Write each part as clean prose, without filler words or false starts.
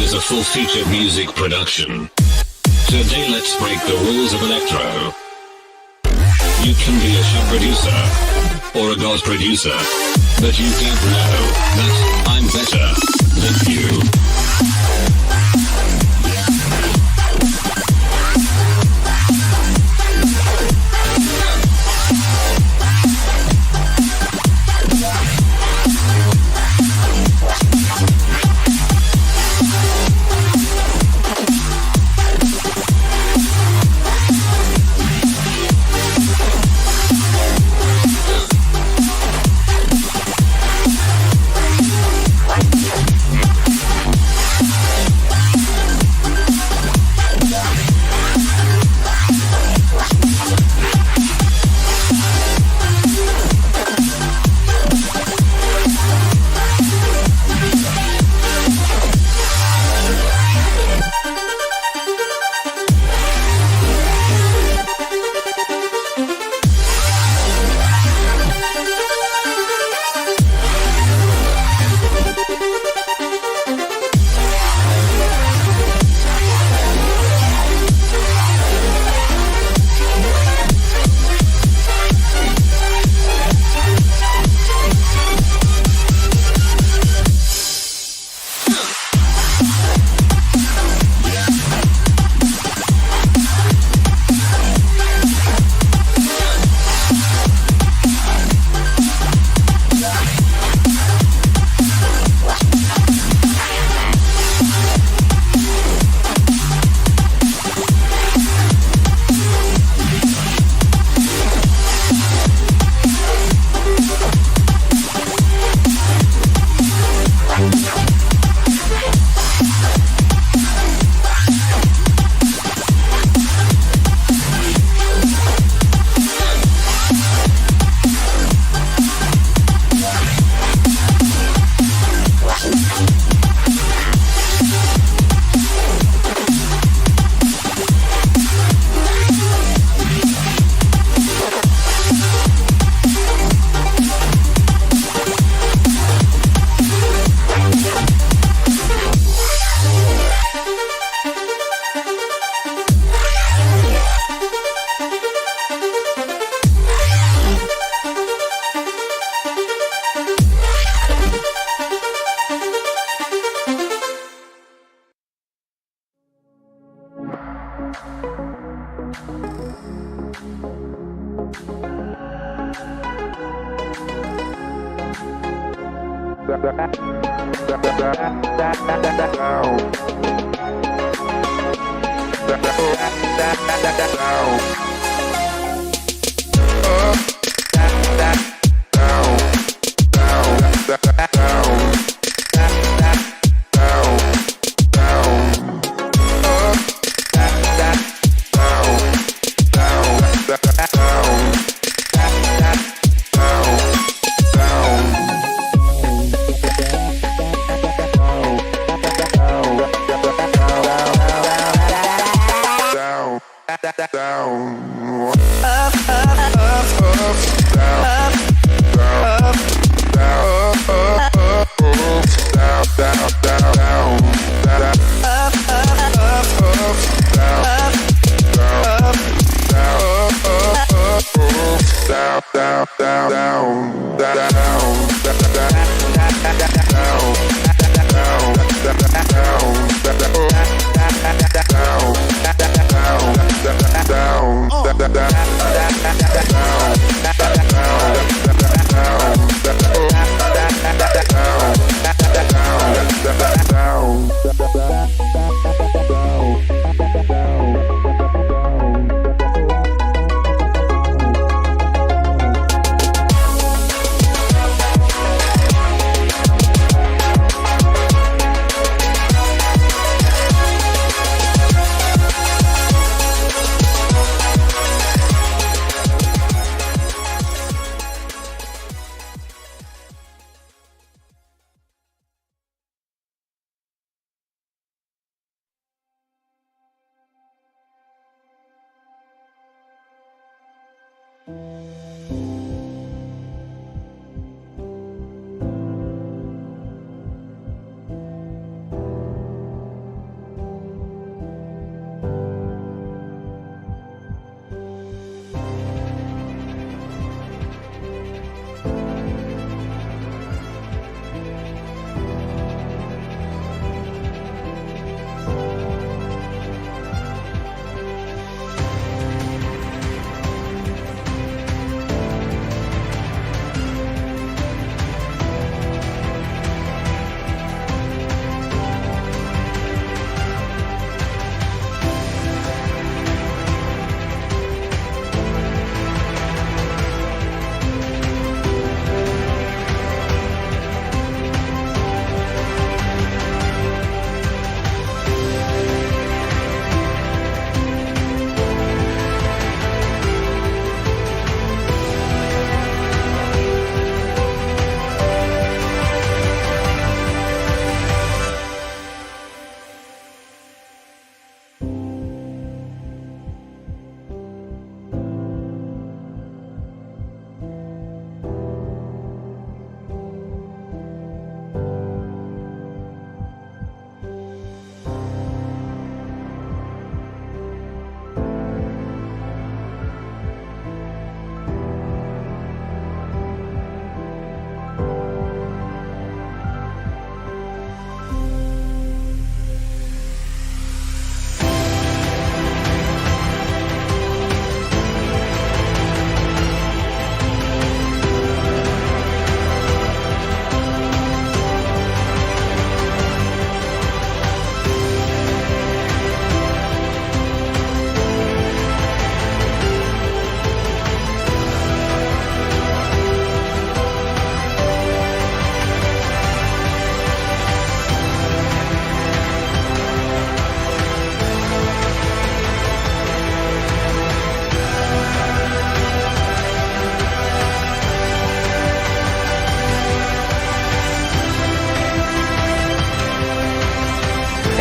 is a full-featured music production. Today let's break the rules of electro. You can be a show producer or a god producer, but you don't know that I'm better than you.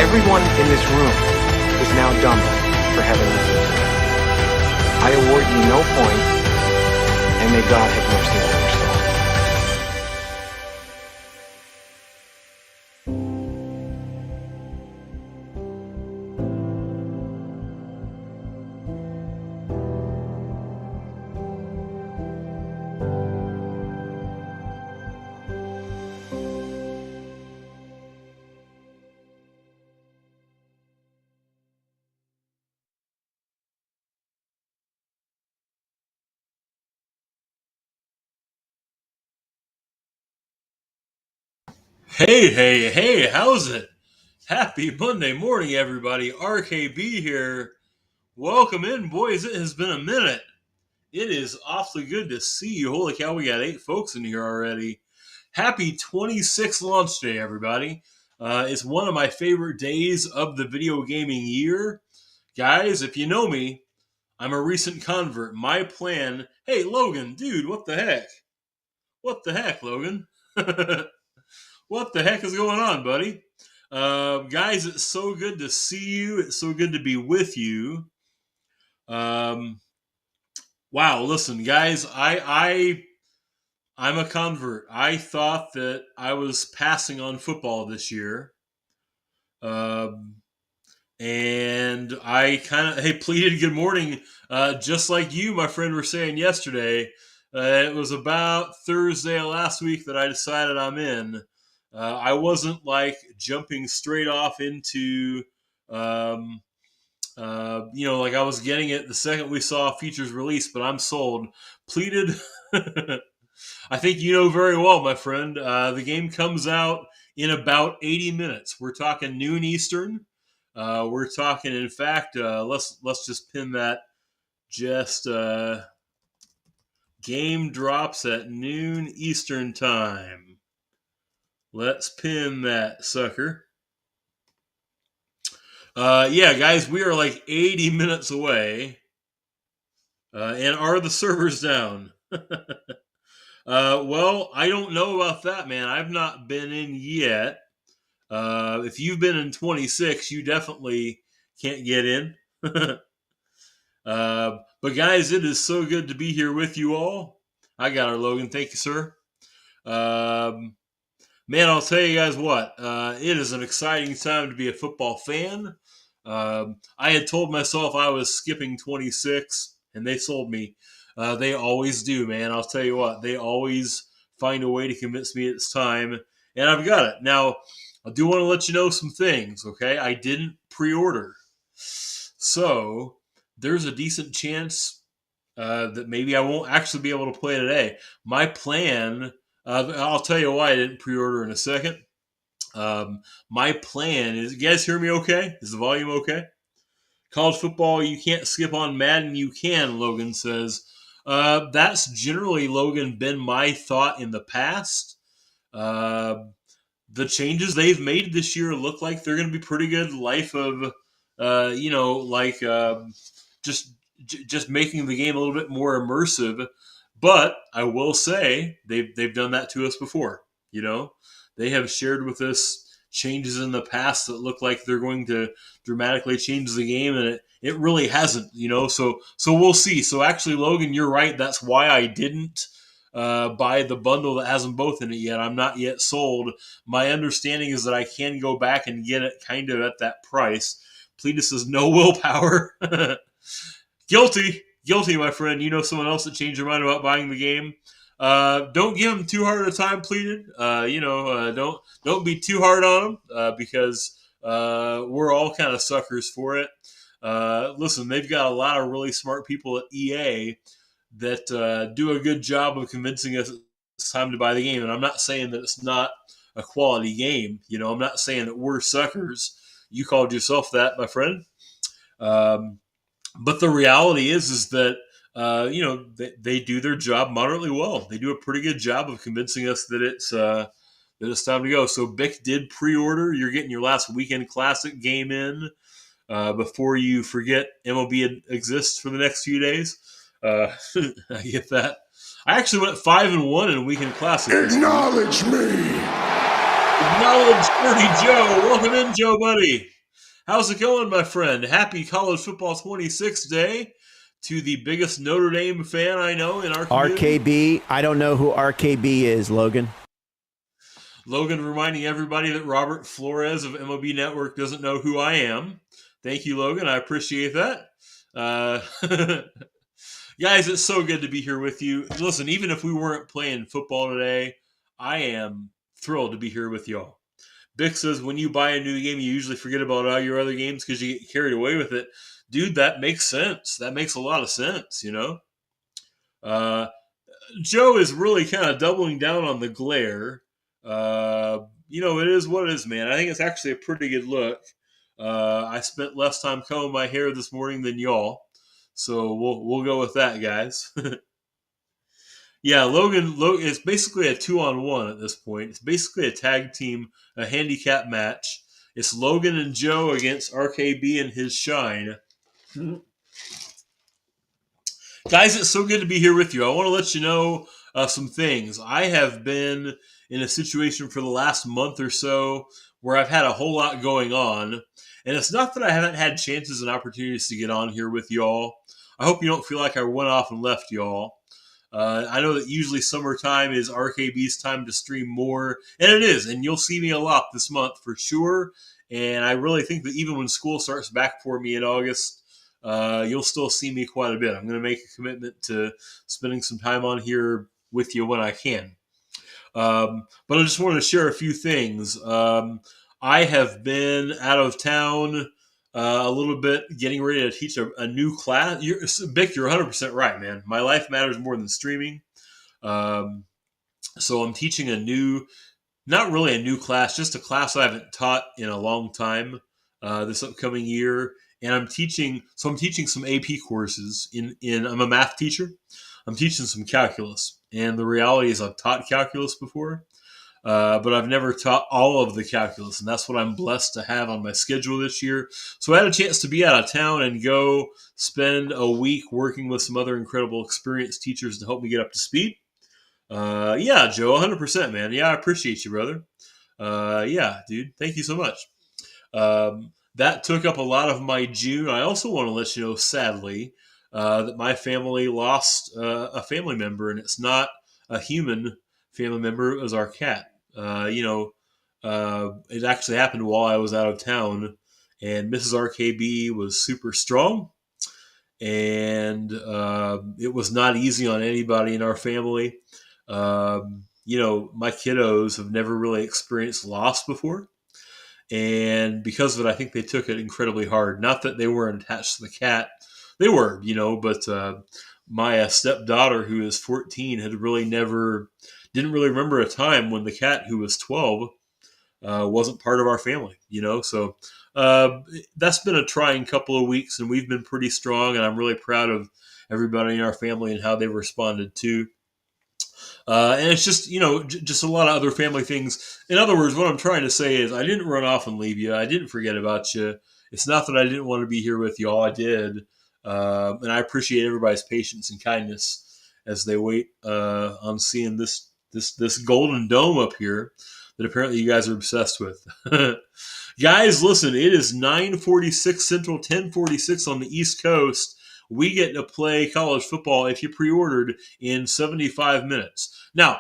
Everyone in this room is now dumber for having listened to me. I award you no points, and may God have mercy on your soul. Hey, how's it? Happy Monday morning, everybody. RKB here. Welcome in, boys. It has been a minute. It is awfully good to see you. Holy cow, we got 8 folks in here already. Happy 26th launch day, everybody. It's one of my favorite days of the video gaming year. Guys, if you know me, I'm a recent convert. My plan... Hey, Logan, dude, what the heck? What the heck, Logan? What the heck is going on, buddy? Guys, it's so good to see you. It's so good to be with you. Wow, listen, guys, I'm a convert. I thought that I was passing on football this year. And I kind of, pleaded good morning, just like you, my friend, were saying yesterday. It was about Thursday last week that I decided I'm in. I wasn't like jumping straight off into, like I was getting it the second we saw features released, but I'm sold. Pleaded. I think you know very well, my friend. The game comes out in about 80 minutes. We're talking noon Eastern. We're talking, in fact, let's just pin that. Just game drops at noon Eastern time. Let's pin that sucker. Yeah, guys, we are like 80 minutes away. And are the servers down? Well, I don't know about that, man. I've not been in yet. If you've been in 26, you definitely can't get in. But guys, it is so good to be here with you all. I got our Logan. Thank you, sir. Man, I'll tell you guys what. It is an exciting time to be a football fan. I had told myself I was skipping 26, and they sold me. They always do, man. I'll tell you what. They always find a way to convince me it's time, and I've got it. Now, I do want to let you know some things, okay? I didn't pre-order. So, there's a decent chance that maybe I won't actually be able to play today. My plan... I'll tell you why I didn't pre-order in a second. My plan is, you guys hear me okay? Is the volume okay? College football, you can't skip on. Madden, you can, Logan says. That's generally, Logan, been my thought in the past. The changes they've made this year look like they're going to be pretty good. Life of, just making the game a little bit more immersive. But I will say they've done that to us before. You know, they have shared with us changes in the past that look like they're going to dramatically change the game, and it really hasn't. You know, so we'll see. So actually, Logan, you're right. That's why I didn't buy the bundle that has them both in it yet. I'm not yet sold. My understanding is that I can go back and get it kind of at that price. Pletus says no willpower. Guilty, my friend. You know someone else that changed their mind about buying the game. Don't give them too hard a time, pleaded. Don't be too hard on them because we're all kind of suckers for it. Listen, they've got a lot of really smart people at EA that do a good job of convincing us it's time to buy the game. And I'm not saying that it's not a quality game. You know, I'm not saying that we're suckers. You called yourself that, my friend. But the reality is that, they do their job moderately well. They do a pretty good job of convincing us that it's time to go. So Bick did pre-order. You're getting your last Weekend Classic game in before you forget MLB exists for the next few days. I get that. I actually went 5-1 in Weekend Classic. Acknowledge me! Acknowledge Dirty Joe. Welcome in, Joe, buddy. How's it going, my friend? Happy College Football 26 Day to the biggest Notre Dame fan I know in our community. RKB. I don't know who RKB is, Logan. Logan reminding everybody that Robert Flores of MOB Network doesn't know who I am. Thank you, Logan. I appreciate that. Guys, it's so good to be here with you. Listen, even if we weren't playing football today, I am thrilled to be here with y'all. Bick says when you buy a new game, you usually forget about all your other games because you get carried away with it. Dude, that makes sense. That makes a lot of sense, you know? Joe is really kind of doubling down on the glare. It is what it is, man. I think it's actually a pretty good look. I spent less time combing my hair this morning than y'all. So we'll go with that, guys. Yeah, Logan, it's basically a 2-on-1 at this point. It's basically a tag team, a handicap match. It's Logan and Joe against RKB and his shine. Guys, it's so good to be here with you. I want to let you know some things. I have been in a situation for the last month or so where I've had a whole lot going on. And it's not that I haven't had chances and opportunities to get on here with y'all. I hope you don't feel like I went off and left y'all. I know that usually summertime is RKB's time to stream more, and it is, and you'll see me a lot this month for sure. And I really think that even when school starts back for me in August, you'll still see me quite a bit. I'm going to make a commitment to spending some time on here with you when I can. But I just wanted to share a few things. I have been out of town a little bit, getting ready to teach a new class. Bick, you're 100% right, man. My life matters more than streaming. So I'm teaching not really a new class, just a class I haven't taught in a long time this upcoming year. And I'm teaching some AP courses. I'm a math teacher. I'm teaching some calculus. And the reality is I've taught calculus before. But I've never taught all of the calculus, and that's what I'm blessed to have on my schedule this year. So I had a chance to be out of town and go spend a week working with some other incredible experienced teachers to help me get up to speed. Yeah, Joe, 100%, man. Yeah, I appreciate you, brother. Yeah, dude, thank you so much. That took up a lot of my June. I also want to let you know, sadly, that my family lost a family member, and it's not a human family member. It was our cat. It actually happened while I was out of town, and Mrs. RKB was super strong, and it was not easy on anybody in our family. My kiddos have never really experienced loss before, and because of it, I think they took it incredibly hard. Not that they weren't attached to the cat. They were, but my stepdaughter, who is 14, didn't really remember a time when the cat, who was 12, wasn't part of our family, So that's been a trying couple of weeks, and we've been pretty strong, and I'm really proud of everybody in our family and how they've responded too. And it's just, just a lot of other family things. In other words, what I'm trying to say is I didn't run off and leave you. I didn't forget about you. It's not that I didn't want to be here with you. All I did. And I appreciate everybody's patience and kindness as they wait on seeing this golden dome up here that apparently you guys are obsessed with. Guys, listen, it is 9:46 Central, 10:46 on the East Coast. We get to play college football if you pre-ordered in 75 minutes. Now,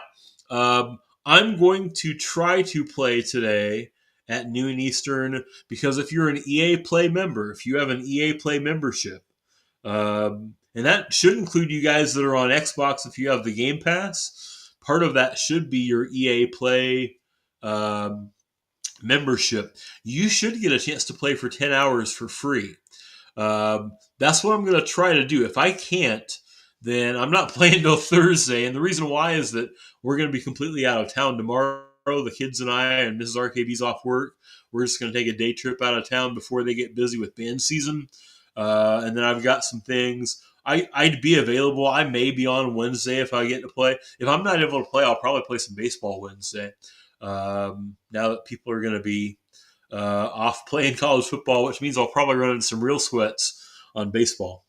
I'm going to try to play today at noon Eastern because if you're an EA Play member, if you have an EA Play membership, and that should include you guys that are on Xbox if you have the Game Pass. Part of that should be your EA Play membership. You should get a chance to play for 10 hours for free. That's what I'm going to try to do. If I can't, then I'm not playing till Thursday. And the reason why is that we're going to be completely out of town tomorrow. The kids and I and Mrs. RKB's off work. We're just going to take a day trip out of town before they get busy with band season. And then I've got some things. I'd be available. I may be on Wednesday if I get to play. If I'm not able to play, I'll probably play some baseball Wednesday. Now that people are going to be off playing college football, which means I'll probably run into some real sweats on baseball.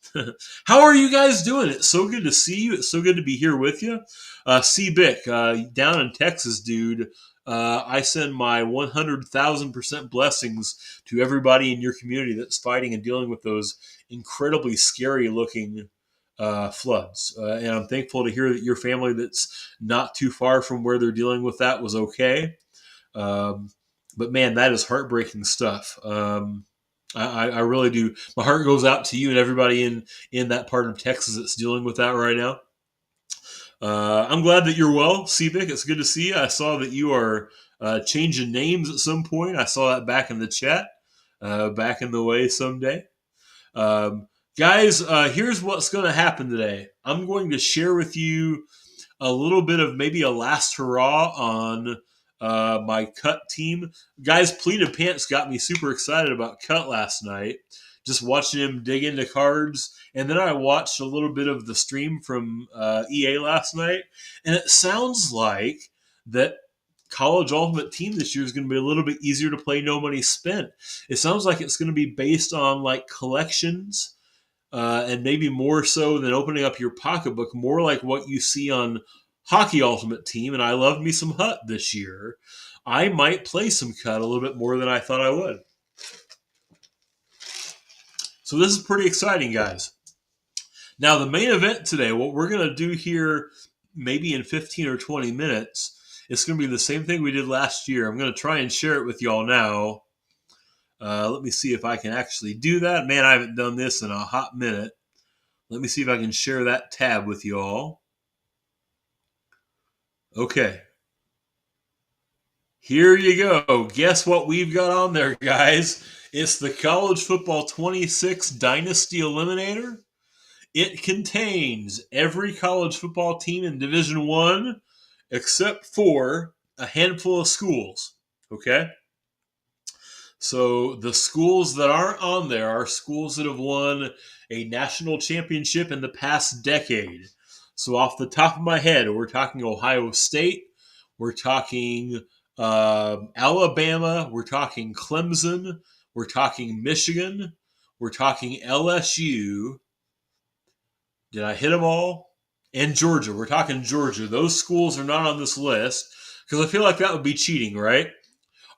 How are you guys doing? It's so good to see you. It's so good to be here with you. C-Bick, down in Texas, dude. I send my 100,000% blessings to everybody in your community that's fighting and dealing with those incredibly scary looking floods. And I'm thankful to hear that your family that's not too far from where they're dealing with that was okay. But man, that is heartbreaking stuff. I really do. My heart goes out to you and everybody in that part of Texas that's dealing with that right now. I'm glad that you're well, Civic. It's good to see you. I saw that you are changing names at some point. I saw that back in the chat, back in the way someday. Guys, here's what's going to happen today. I'm going to share with you a little bit of maybe a last hurrah on my Cut team. Guys, Pleated Pants got me super excited about Cut last night. Just watching him dig into cards. And then I watched a little bit of the stream from EA last night. And it sounds like that College Ultimate Team this year is going to be a little bit easier to play no money spent. It sounds like it's going to be based on like collections and maybe more so than opening up your pocketbook, more like what you see on Hockey Ultimate Team. And I loved me some Hut this year. I might play some Cut a little bit more than I thought I would. So this is pretty exciting, guys. Now, the main event today, what we're going to do here maybe in 15 or 20 minutes, it's going to be the same thing we did last year. I'm going to try and share it with y'all now. Let me see if I can actually do that. Man, I haven't done this in a hot minute. Let me see if I can share that tab with y'all. Okay. Here you go. Guess what we've got on there, guys? It's the College Football 26 Dynasty Eliminator. It contains every college football team in Division I except for a handful of schools. Okay? So the schools that aren't on there are schools that have won a national championship in the past decade. So off the top of my head, we're talking Ohio State, we're talking Alabama, we're talking Clemson, we're talking Michigan, we're talking LSU. Did I hit them all? And Georgia. We're talking Georgia. Those schools are not on this list because I feel like that would be cheating, right?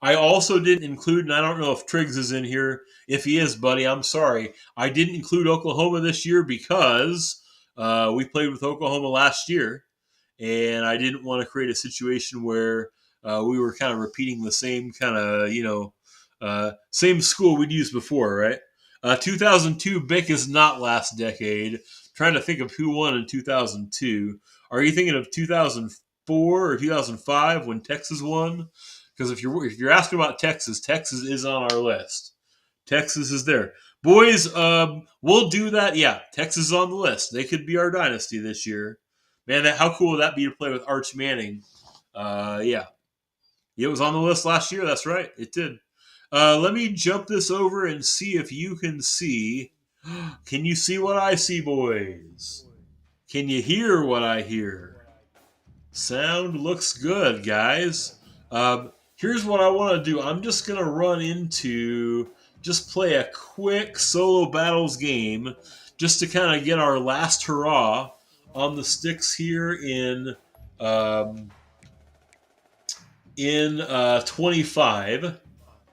I also didn't include, and I don't know if Triggs is in here. If he is, buddy, I'm sorry. I didn't include Oklahoma this year because we played with Oklahoma last year, and I didn't want to create a situation where we were kind of repeating the same kind of, same school we'd used before, right? 2002, Bick is not last decade. Trying to think of who won in 2002. Are you thinking of 2004 or 2005 when Texas won? Because if you're asking about Texas, Texas is on our list. Texas is there. Boys, we'll do that. Yeah, Texas is on the list. They could be our dynasty this year. Man, how cool would that be to play with Arch Manning? Yeah. It was on the list last year. That's right. It did. Let me jump this over and see if you can see. Can you see what I see, boys? Can you hear what I hear? Sound looks good, guys. Here's what I want to do. I'm just going to run into, just play a quick solo battles game just to kind of get our last hurrah on the sticks here in 25.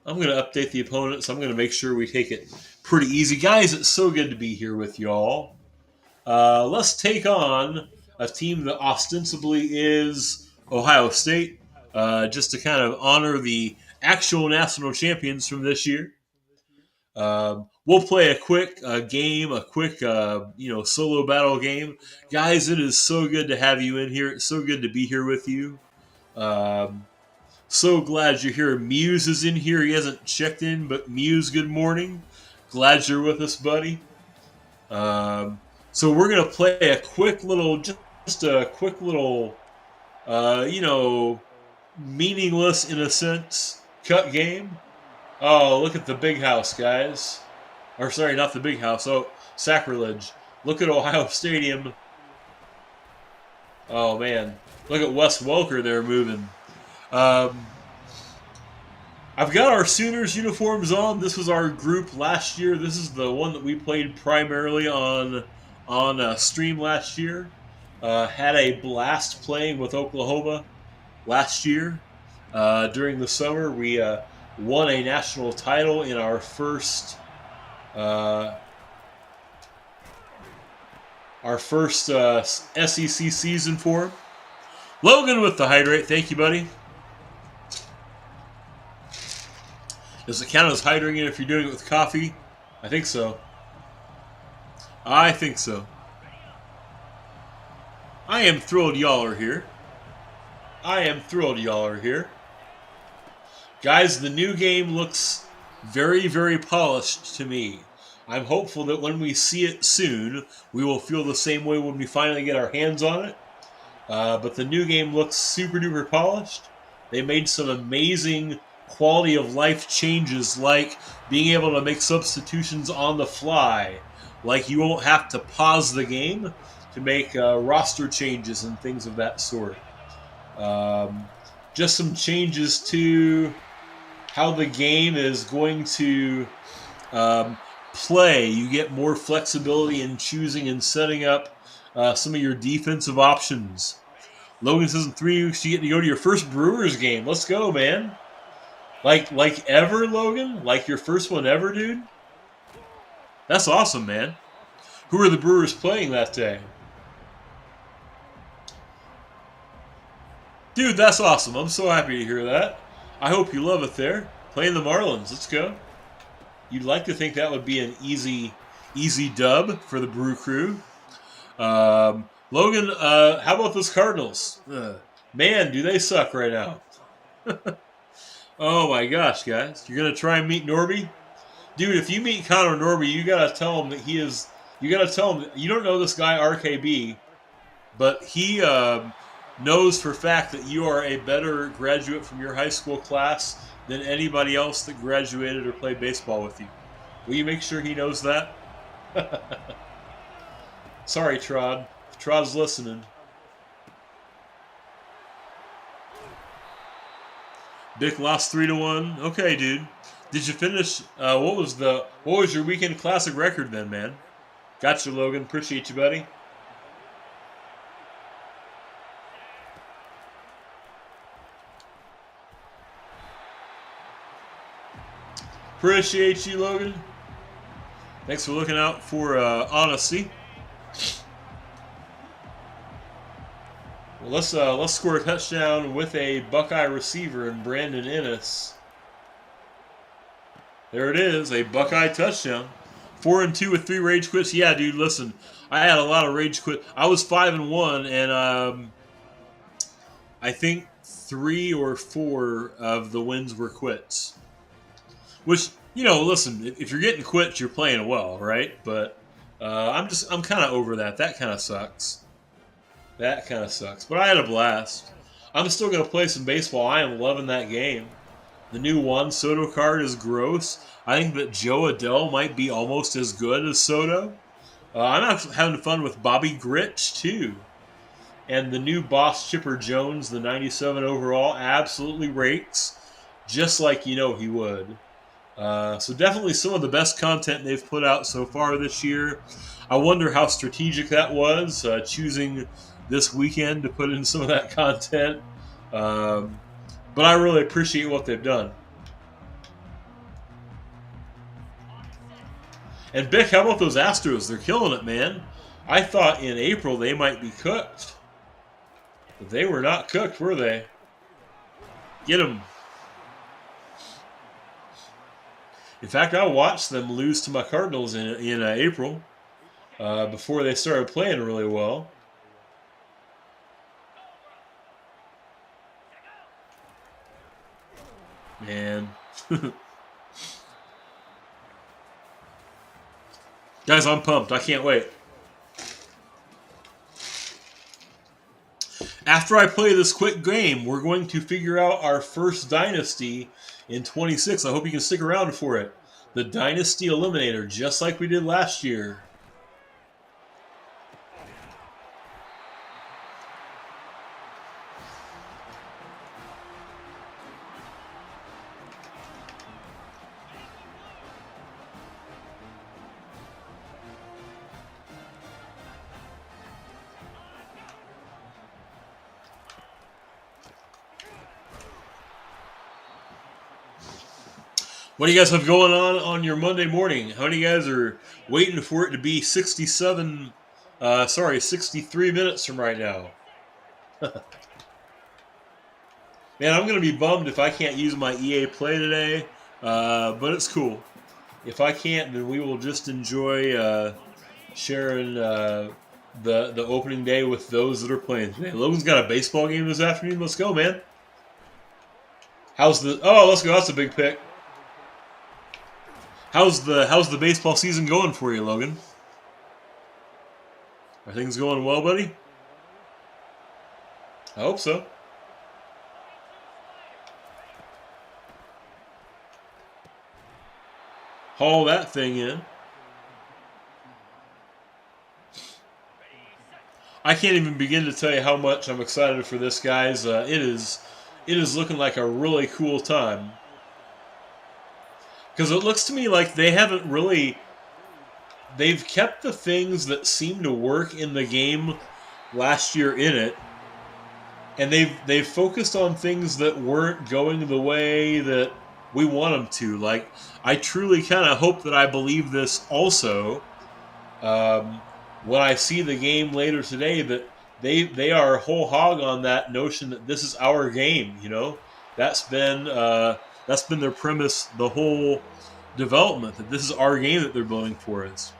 I'm going to update the opponent, so I'm going to make sure we take it pretty easy. Guys, it's so good to be here with y'all. Let's take on a team that ostensibly is Ohio State, just to kind of honor the actual national champions from this year. We'll play a quick game, a quick solo battle game. Guys, it is so good to have you in here. It's so good to be here with you. So glad you're here. Muse is in here. He hasn't checked in, but Muse, good morning. Glad you're with us, buddy. So we're going to play a quick little, just a quick little, meaningless in a sense, cut game. Oh, look at the big house, guys. Or sorry, not the big house. Oh, sacrilege. Look at Ohio Stadium. Oh, man. Look at Wes Welker there moving. I've got our Sooners uniforms on. This was our group last year. This is the one that we played primarily on stream last year. Had a blast playing with Oklahoma last year. during the summer. We won a national title in our first SEC season for him. Logan with the hydrate. Thank you, buddy. Does it count as hydrating if you're doing it with coffee? I think so. I think so. I am thrilled y'all are here. I am thrilled y'all are here. Guys, the new game looks very, very polished to me. I'm hopeful that when we see it soon, we will feel the same way when we finally get our hands on it. But the new game looks super duper polished. They made some amazing quality of life changes, like being able to make substitutions on the fly. Like you won't have to pause the game to make roster changes and things of that sort. Just some changes to how the game is going to play. You get more flexibility in choosing and setting up some of your defensive options. Logan says in 3 weeks you get to go to your first Brewers game. Let's go, man. Like ever, Logan? Like your first one ever, dude? That's awesome, man. Who are the Brewers playing that day? Dude, that's awesome. I'm so happy to hear that. I hope you love it there. Playing the Marlins. Let's go. You'd like to think that would be an easy dub for the Brew Crew. Logan, how about those Cardinals? Man, do they suck right now. Oh my gosh, guys. You're going to try and meet Norby? Dude, if you meet Connor Norby, you got to tell him that he is... You got to tell him... You don't know this guy, RKB, but he knows for a fact that you are a better graduate from your high school class than anybody else that graduated or played baseball with you. Will you make sure he knows that? Sorry, Trod. If Trod's listening. Bick lost 3-1. Okay, dude. Did you finish? What was your weekend classic record then, man? Gotcha, Logan. Appreciate you, buddy. Appreciate you, Logan. Thanks for looking out for honesty. Well, let's score a touchdown with a Buckeye receiver in Brandon Ennis. There it is, a Buckeye touchdown. 4-2 with 3 rage quits. Yeah, dude, listen, I had a lot of rage quit. I was 5-1, and I think 3 or 4 of the wins were quits. Which, you know, listen, if you're getting quits, you're playing well, right? But I'm kind of over that. That kind of sucks. That kind of sucks. But I had a blast. I'm still going to play some baseball. I am loving that game. The new Juan Soto card is gross. I think that Joe Adell might be almost as good as Soto. I'm having fun with Bobby Grich, too. And the new Boss Chipper Jones, the 97 overall, absolutely rakes. Just like you know he would. So definitely some of the best content they've put out so far this year. I wonder how strategic that was, choosing this weekend to put in some of that content. But I really appreciate what they've done. And Bick, how about those Astros? They're killing it, man. I thought in April they might be cooked. But they were not cooked, were they? Get them. In fact, I watched them lose to my Cardinals in April before they started playing really well. Man. Guys, I'm pumped. I can't wait. After I play this quick game, we're going to figure out our first Dynasty in 26. I hope you can stick around for it. The Dynasty Eliminator, just like we did last year. What do you guys have going on your Monday morning? How many guys are waiting for it to be 63 minutes from right now? Man, I'm going to be bummed if I can't use my EA Play today, but it's cool. If I can't, then we will just enjoy sharing the opening day with those that are playing today. Logan's got a baseball game this afternoon. Let's go, man. Let's go. That's a big pick. How's the baseball season going for you, Logan? Are things going well, buddy? I hope so. Haul that thing in. I can't even begin to tell you how much I'm excited for this, guys. It is looking like a really cool time. Because it looks to me like they've kept the things that seem to work in the game last year in it, and they've focused on things that weren't going the way that we want them to. Like, I truly kind of hope that I believe this also when I see the game later today, that they are whole hog on that notion that this is our game. You know, that's been their premise the whole development, that this is our game that they're building for us.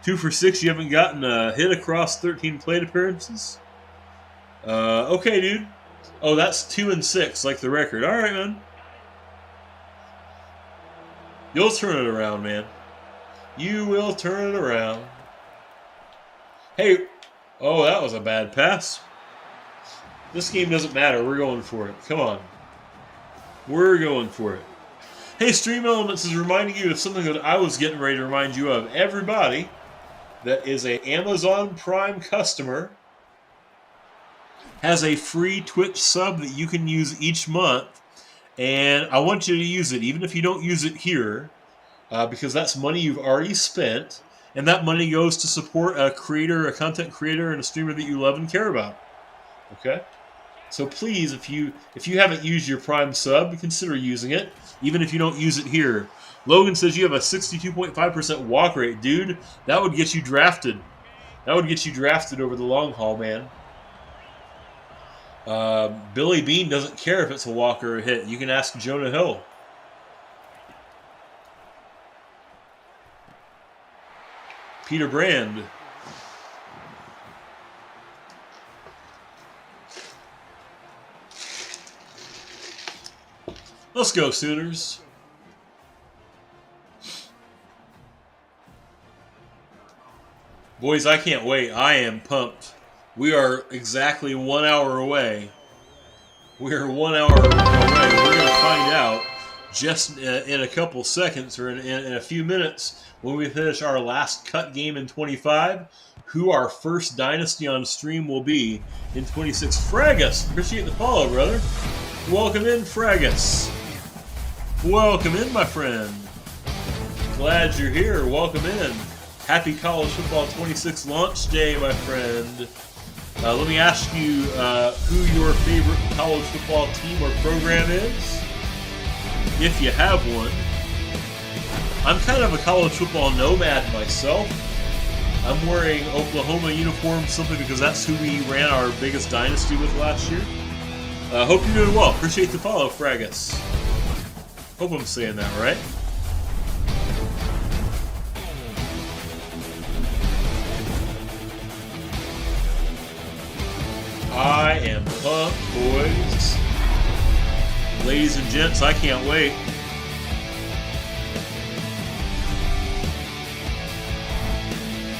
2 for 6. You haven't gotten a hit across 13 plate appearances. Okay, dude. Oh, that's 2 and 6, like the record. All right, man. You'll turn it around, man. You will turn it around. Hey, oh, that was a bad pass. This game doesn't matter. We're going for it. Come on. We're going for it. Hey, Stream Elements is reminding you of something that I was getting ready to remind you of. Everybody that is an Amazon Prime customer has a free Twitch sub that you can use each month. And I want you to use it, even if you don't use it here, because that's money you've already spent. And that money goes to support a creator, a content creator, and a streamer that you love and care about. Okay? So please, if you haven't used your Prime sub, consider using it, even if you don't use it here. Logan says you have a 62.5% walk rate. Dude, that would get you drafted. That would get you drafted over the long haul, man. Billy Bean doesn't care if it's a walk or a hit. You can ask Jonah Hill. Peter Brand. Let's go, Sooners. Boys, I can't wait. I am pumped. We are exactly 1 hour away. We are 1 hour away. We're going to find out just in a couple seconds or in a few minutes when we finish our last cut game in 25, who our first Dynasty on stream will be in 26. Fragus, appreciate the follow, brother. Welcome in, Fragus. Welcome in, my friend. Glad you're here. Welcome in. Happy College Football 26 launch day, my friend. Let me ask you who your favorite college football team or program is, if you have one. I'm kind of a college football nomad myself. I'm wearing Oklahoma uniforms simply because that's who we ran our biggest dynasty with last year. Hope you're doing well. Appreciate the follow, Fragus. Hope I'm saying that right. I am pumped, boys. Ladies and gents, I can't wait.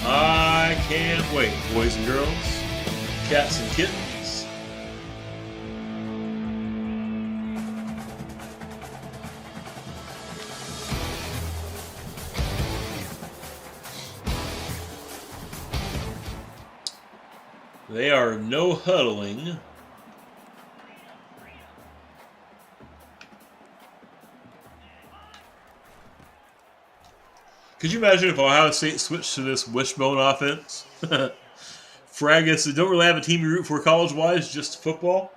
I can't wait, boys and girls, cats and kittens. They are no huddling. Could you imagine if Ohio State switched to this wishbone offense? Fragus, don't really have a team you root for college-wise, just football.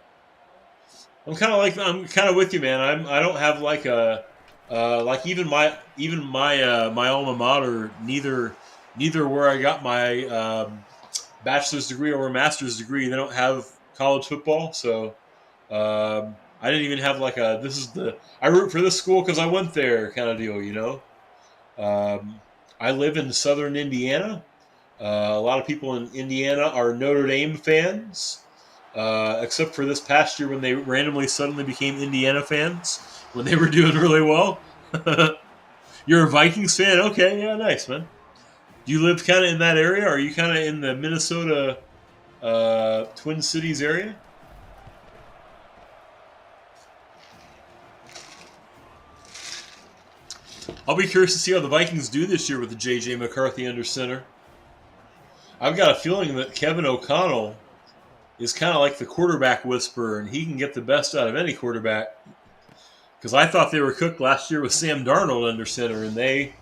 I'm kind of with you, man. I don't have like a Like my alma mater, neither where I got my bachelor's degree or master's degree, they don't have college football. So I didn't even have like a I root for this school because I went there kind of deal, you know. I live in southern Indiana. A lot of people in Indiana are Notre Dame fans, except for this past year when they randomly suddenly became Indiana fans when they were doing really well. You're a Vikings fan? Okay, yeah, nice, man. Do you live kind of in that area? Are you kind of in the Minnesota Twin Cities area? I'll be curious to see how the Vikings do this year with the J.J. McCarthy under center. I've got a feeling that Kevin O'Connell is kind of like the quarterback whisperer, and he can get the best out of any quarterback. Because I thought they were cooked last year with Sam Darnold under center, and they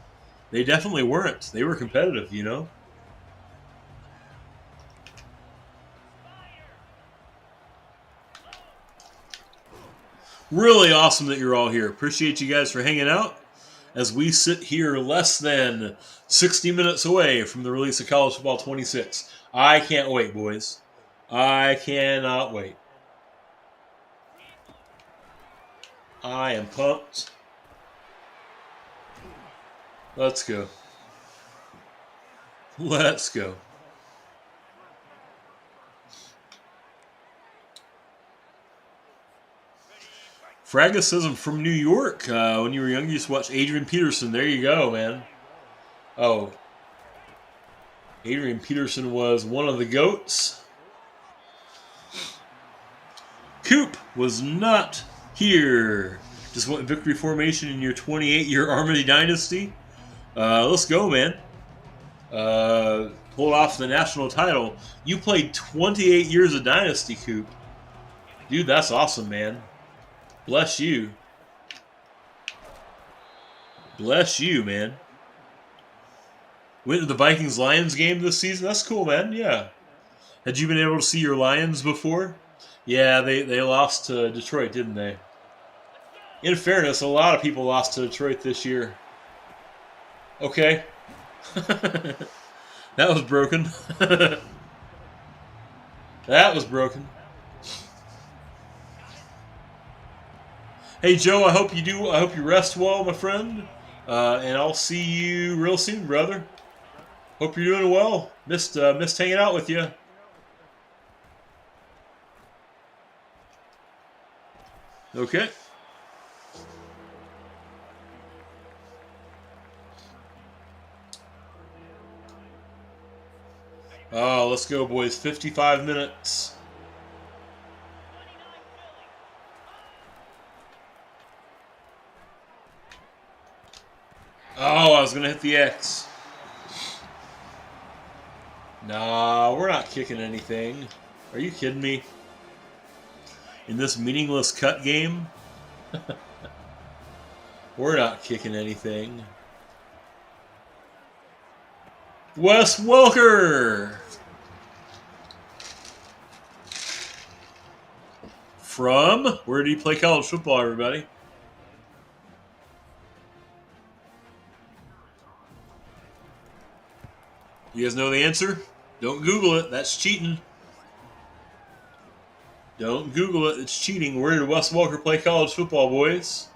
definitely weren't. They were competitive, you know. Really awesome that you're all here. Appreciate you guys for hanging out as we sit here less than 60 minutes away from the release of College Football 26. I can't wait, boys. I cannot wait. I am pumped. Let's go. Let's go. Fraga says I'm from New York. When you were young, you used to watch Adrian Peterson. There you go, man. Oh. Adrian Peterson was one of the GOATs. Coop was not here. Just went victory formation in your 28-year Armady Dynasty. Let's go, man. Pulled off the national title. You played 28 years of Dynasty, Coop. Dude, that's awesome, man. Bless you. Bless you, man. Went to the Vikings-Lions game this season. That's cool, man. Yeah. Had you been able to see your Lions before? Yeah, they lost to Detroit, didn't they? In fairness, a lot of people lost to Detroit this year. Okay. That was broken. That was broken. Hey, Joe, I hope you rest well, my friend. And I'll see you real soon, brother. Hope you're doing well. Missed hanging out with you. Okay. Oh, let's go, boys. 55 minutes. Oh, I was going to hit the X. Nah, we're not kicking anything. Are you kidding me? In this meaningless cut game? We're not kicking anything. Wes Welker! From? Where did he play college football, everybody? You guys know the answer? Don't Google it. That's cheating. Don't Google it. It's cheating. Where did Wes Welker play college football, boys?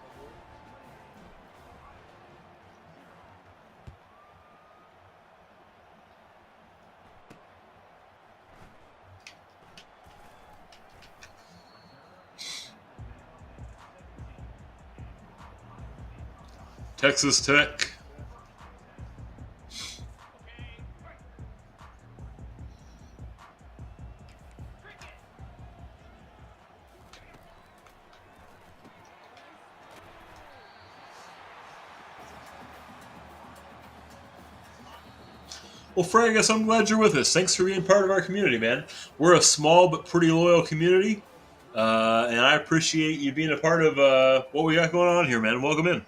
Texas Tech. Well, Fragus, I'm glad you're with us. Thanks for being part of our community, man. We're a small but pretty loyal community, and I appreciate you being a part of what we got going on here, man. Welcome in.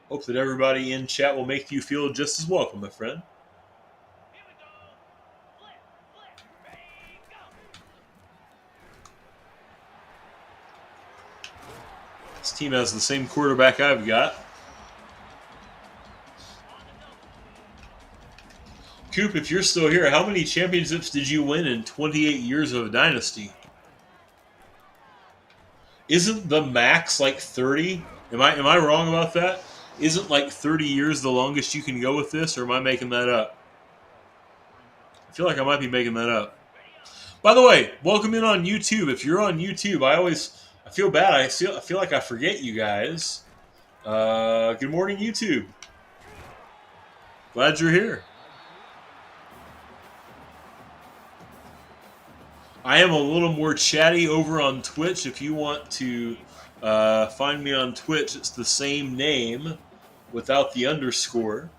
Hope that everybody in chat will make you feel just as welcome, my friend. This team has the same quarterback I've got. Coop, if you're still here, how many championships did you win in 28 years of Dynasty? Isn't the max like 30? Am I wrong about that? Isn't like 30 years the longest you can go with this, or am I making that up? I feel like I might be making that up. By the way, welcome in on YouTube. If you're on YouTube, I feel bad. I feel like I forget you guys. Good morning, YouTube. Glad you're here. I am a little more chatty over on Twitch. If you want to find me on Twitch, it's the same name without the underscore.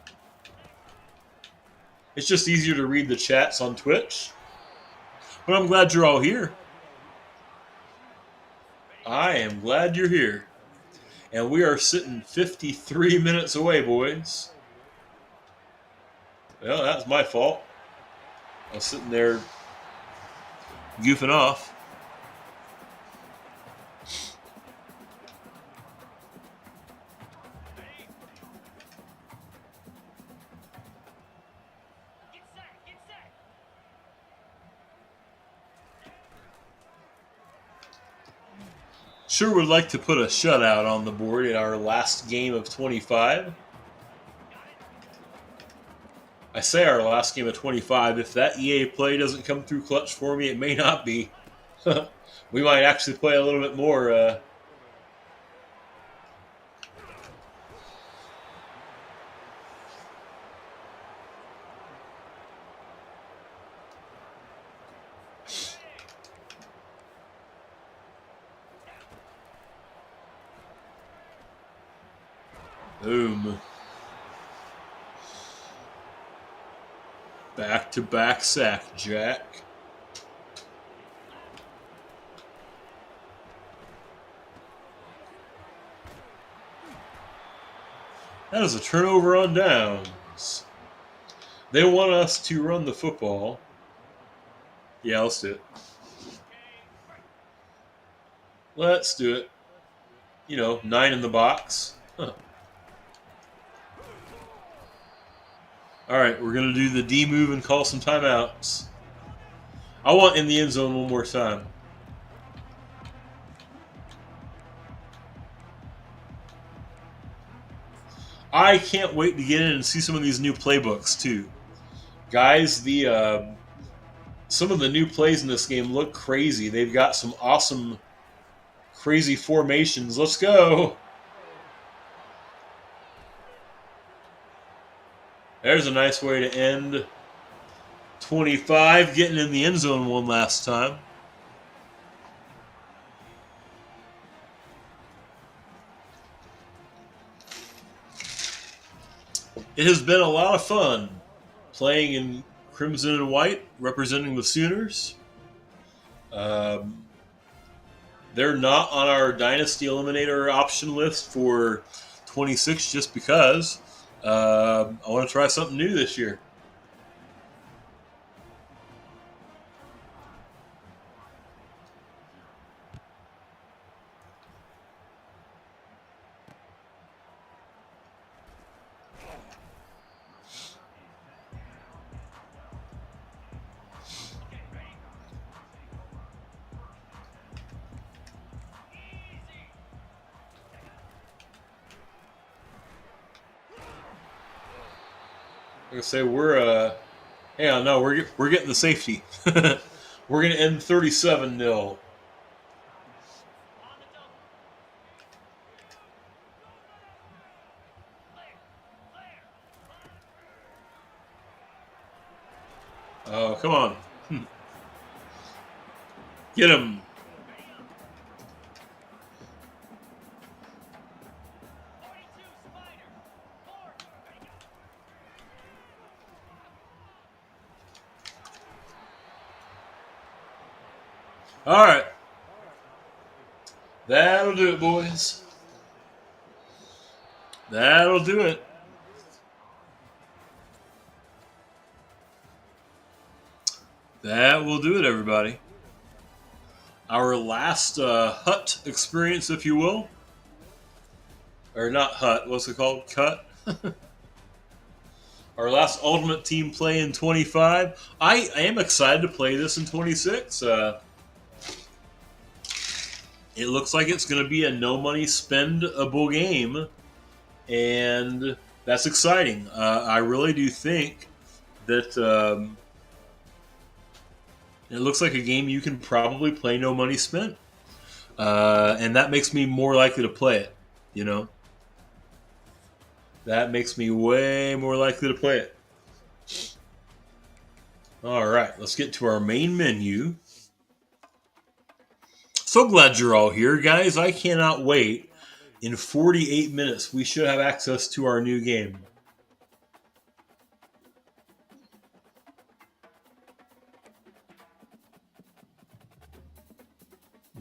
It's just easier to read the chats on Twitch. But I'm glad you're all here. I am glad you're here. And we are sitting 53 minutes away, boys. Well, that's my fault. I was sitting there goofing off. Sure would like to put a shutout on the board in our last game of 25. I say our last game of 25. If that EA play doesn't come through clutch for me, it may not be. We might actually play a little bit more. Boom. Back-to-back sack, Jack. That is a turnover on downs. They want us to run the football. Yeah, let's do it. Let's do it. 9 in the box. Huh. All right, we're going to do the D move and call some timeouts. I want in the end zone one more time. I can't wait to get in and see some of these new playbooks too. Guys, some of the new plays in this game look crazy. They've got some awesome, crazy formations. Let's go. There's a nice way to end 25, getting in the end zone one last time. It has been a lot of fun playing in crimson and white, representing the Sooners. They're not on our Dynasty Eliminator option list for 26 just because. I want to try something new this year. I'm gonna say we're getting the safety. We're gonna end 37-0. Oh, come on. Get him. All right. That'll do it, boys. That'll do it. That will do it, everybody. Our last hut experience, if you will. or not Hut, what's it called? Cut. Our last Ultimate Team play in 25. I am excited to play this in 26. It looks like it's going to be a no money spendable game, and that's exciting. I really do think that it looks like a game you can probably play no money spent, and that makes me more likely to play it. You know, that makes me way more likely to play it. All right, let's get to our main menu. So glad you're all here, guys. I cannot wait. In 48 minutes, we should have access to our new game.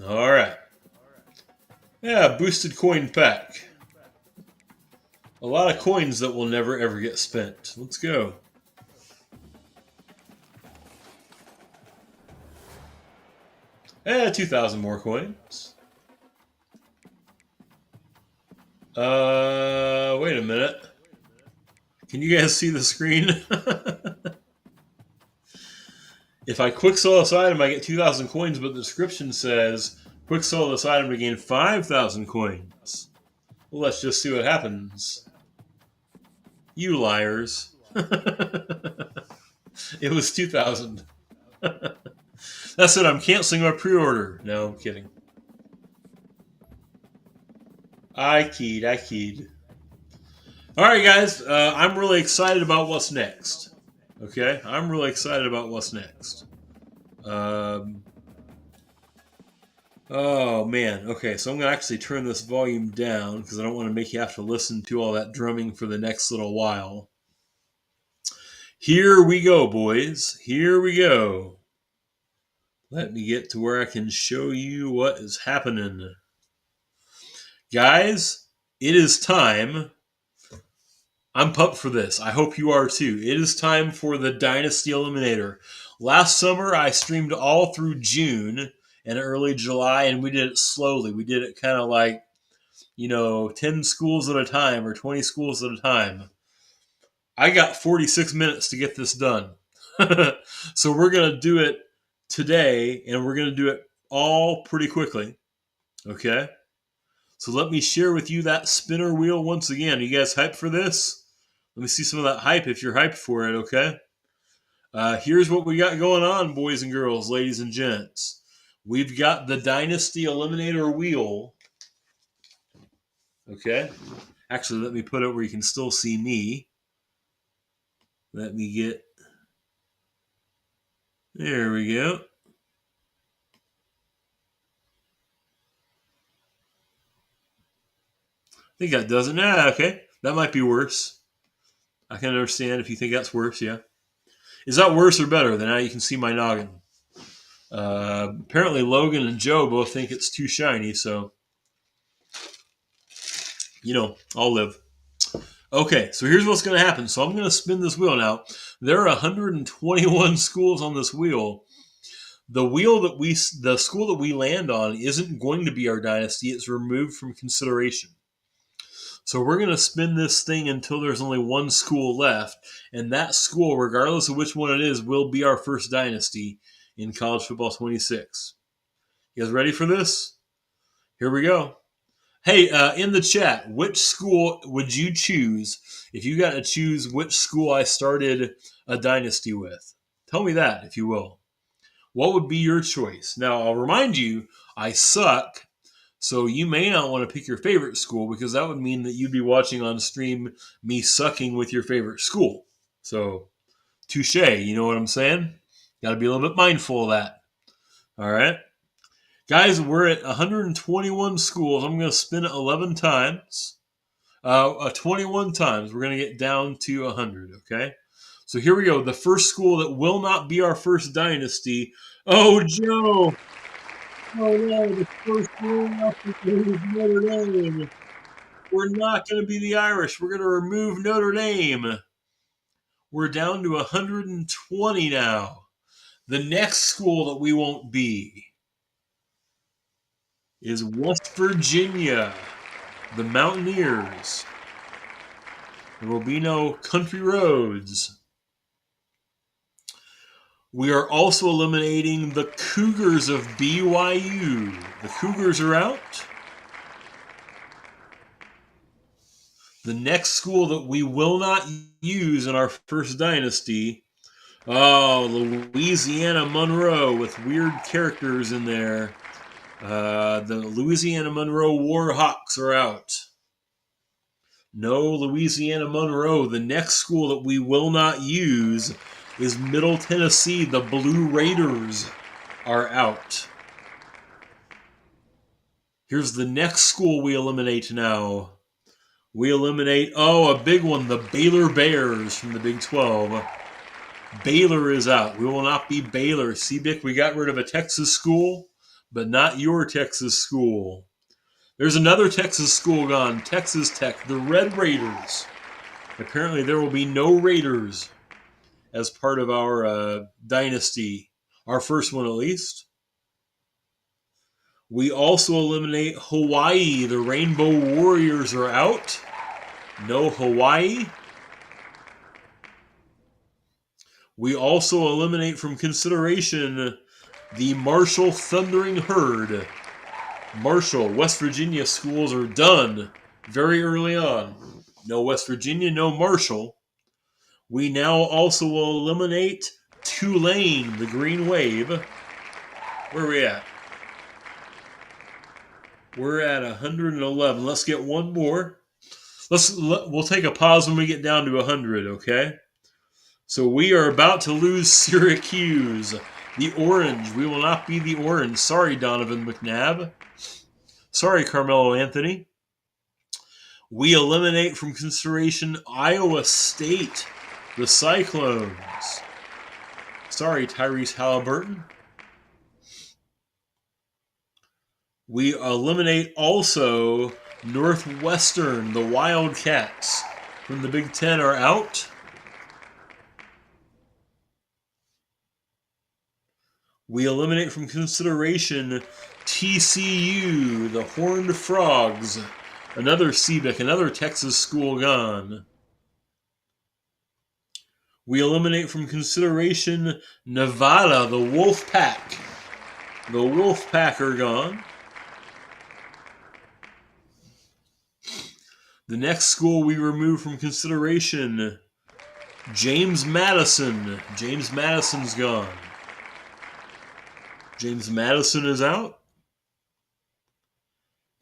All right. Yeah, boosted coin pack. A lot of coins that will never ever get spent. Let's go. Eh, 2,000 more coins. Wait a minute. Can you guys see the screen? If I quick sell this item, I get 2,000 coins, but the description says quick sell this item to gain 5,000 coins. Well, let's just see what happens. You liars. It was 2,000. That's it, I'm canceling my pre-order. No, I'm kidding. I keyed. Alright, guys, I'm really excited about what's next. Okay? I'm really excited about what's next. Oh, man. Okay, so I'm going to actually turn this volume down because I don't want to make you have to listen to all that drumming for the next little while. Here we go, boys. Here we go. Let me get to where I can show you what is happening. Guys, it is time. I'm pumped for this. I hope you are too. It is time for the Dynasty Eliminator. Last summer, I streamed all through June and early July, and we did it slowly. We did it kind of like, 10 schools at a time or 20 schools at a time. I got 46 minutes to get this done. So we're going to do it today, and we're going to do it all pretty quickly. Okay? So let me share with you that spinner wheel once again. Are you guys hyped for this? Let me see some of that hype if you're hyped for it, okay? Here's what we got going on, boys and girls, ladies and gents. We've got the Dynasty Eliminator wheel. Okay? Actually, let me put it where you can still see me. Let me get... There we go. I think that does it. Nah, okay. That might be worse. I can understand if you think that's worse, yeah. Is that worse or better? Then now you can see my noggin. Apparently Logan and Joe both think it's too shiny, so I'll live. Okay, so here's what's going to happen. So I'm going to spin this wheel now. There are 121 schools on this wheel. The school that we land on isn't going to be our dynasty. It's removed from consideration. So we're going to spin this thing until there's only one school left, and that school, regardless of which one it is, will be our first dynasty in College Football 26. You guys ready for this? Here we go. Hey, in the chat, which school would you choose if you got to choose which school I started a dynasty with? Tell me that, if you will. What would be your choice? Now, I'll remind you, I suck. So you may not want to pick your favorite school because that would mean that you'd be watching on stream me sucking with your favorite school. So, touche, you know what I'm saying? Got to be a little bit mindful of that. All right? Guys, we're at 121 schools. I'm going to spin it 11 times. 21 times. We're going to get down to 100, okay? So here we go. The first school that will not be our first dynasty. Oh, Joe! Oh no, the first rule is Notre Dame. We're not going to be the Irish. We're going to remove Notre Dame. We're down to 120 now. The next school that we won't be is West Virginia. the Mountaineers. There will be no country roads. We are also eliminating the Cougars of BYU. The Cougars are out. The next school that we will not use in our first dynasty, Louisiana Monroe with weird characters in there. The Louisiana Monroe Warhawks are out. No Louisiana Monroe. The next school that we will not use is Middle Tennessee. The Blue Raiders are out. Here's the next school we eliminate now. We eliminate, a big one, the Baylor Bears from the Big 12. Baylor is out. We will not be Baylor. CBIC, we got rid of a Texas school, but not your Texas school. There's another Texas school gone, Texas Tech, the Red Raiders. Apparently there will be no Raiders as part of our dynasty, our first one at least. We also eliminate Hawaii. The Rainbow Warriors are out. No Hawaii. We also eliminate from consideration the Marshall Thundering Herd. Marshall, West Virginia schools are done very early on. No West Virginia, no Marshall. We now also will eliminate Tulane, the Green Wave. Where are we at? We're at 111. Let's get one more. We'll take a pause when we get down to 100, okay? So we are about to lose Syracuse. The Orange. We will not be the Orange. Sorry, Donovan McNabb. Sorry, Carmelo Anthony. We eliminate from consideration Iowa State, the Cyclones. Sorry, Tyrese Halliburton. We eliminate also Northwestern, the Wildcats from the Big Ten are out. We eliminate from consideration TCU, the Horned Frogs, another CBIC, another Texas school gone. We eliminate from consideration Nevada, the Wolfpack. The Wolfpack are gone. The next school we remove from consideration, James Madison. James Madison's gone. James Madison is out.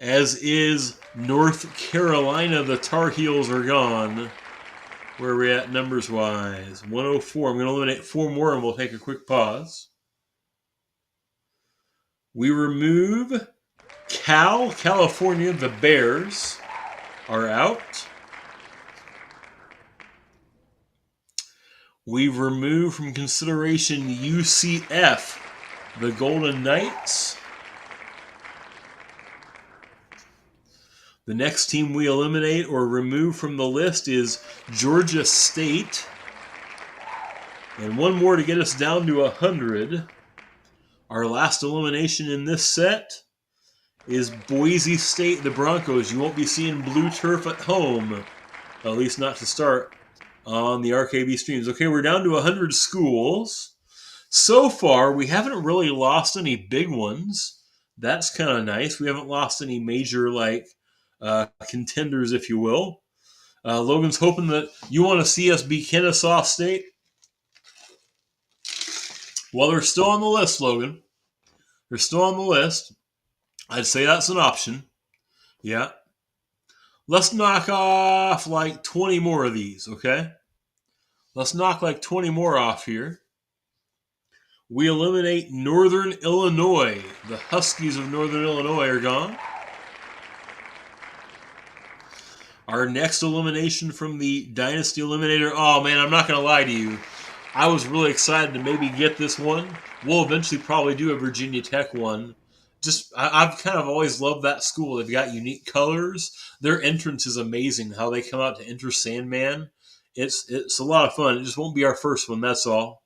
As is North Carolina. The Tar Heels are gone. Where are we at numbers-wise? 104. I'm going to eliminate 4 more and we'll take a quick pause. We remove California. The Bears are out. We remove from consideration UCF. The Golden Knights. The next team we eliminate or remove from the list is Georgia State. And one more to get us down to 100. Our last elimination in this set is Boise State, the Broncos. You won't be seeing blue turf at home, at least not to start, on the RKB streams. Okay, we're down to 100 schools. So far, we haven't really lost any big ones. That's kind of nice. We haven't lost any major, contenders, if you will. Logan's hoping that you want to see us beat Kennesaw State. Well, they're still on the list, Logan. They're still on the list. I'd say that's an option. Yeah. Let's knock off 20 more of these, okay? Let's knock 20 more off here. We eliminate Northern Illinois. The Huskies of Northern Illinois are gone. Our next elimination from the Dynasty Eliminator. Oh, man, I'm not going to lie to you. I was really excited to maybe get this one. We'll eventually probably do a Virginia Tech one. I've kind of always loved that school. They've got unique colors. Their entrance is amazing, how they come out to enter Sandman. It's a lot of fun. It just won't be our first one, that's all.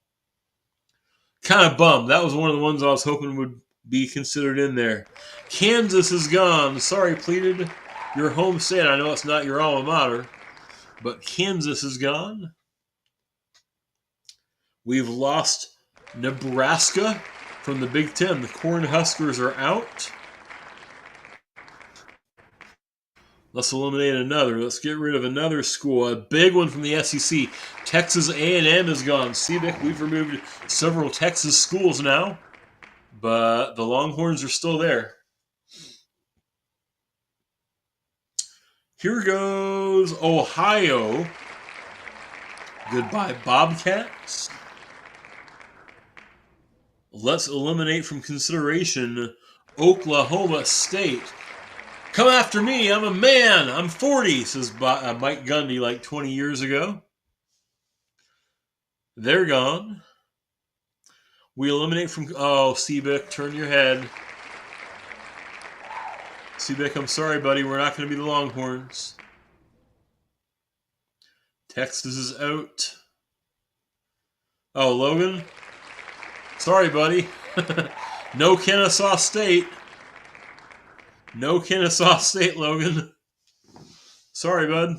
Kind of bummed. That was one of the ones I was hoping would be considered in there. Kansas is gone. Sorry, Pleated. your home state. I know it's not your alma mater, but Kansas is gone. We've lost Nebraska from the Big Ten. The Cornhuskers are out. Let's eliminate another. Let's get rid of another school. A big one from the SEC. Texas A&M is gone. CBIC, we've removed several Texas schools now, but the Longhorns are still there. Here goes Ohio. Goodbye, Bobcats. Let's eliminate from consideration Oklahoma State. Come after me, I'm a man, I'm 40, says Mike Gundy like 20 years ago. They're gone. We eliminate from, CBIC, turn your head. CBIC, I'm sorry, buddy, we're not going to be the Longhorns. Texas is out. Oh, Logan? Sorry, buddy. No Kennesaw State. No Kennesaw State, Logan. Sorry, bud.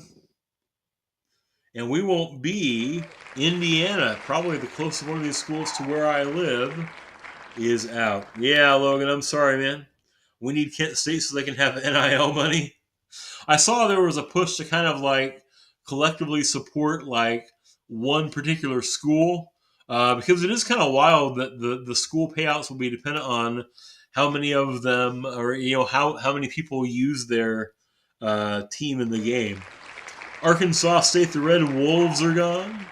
And we won't be Indiana. Probably the closest one of these schools to where I live is out. Yeah, Logan, I'm sorry, man. We need Kent State so they can have NIL money. I saw there was a push to kind of like collectively support like one particular school because it is kind of wild that the school payouts will be dependent on how many of them, or how many people use their team in the game. Arkansas State, the Red Wolves are gone.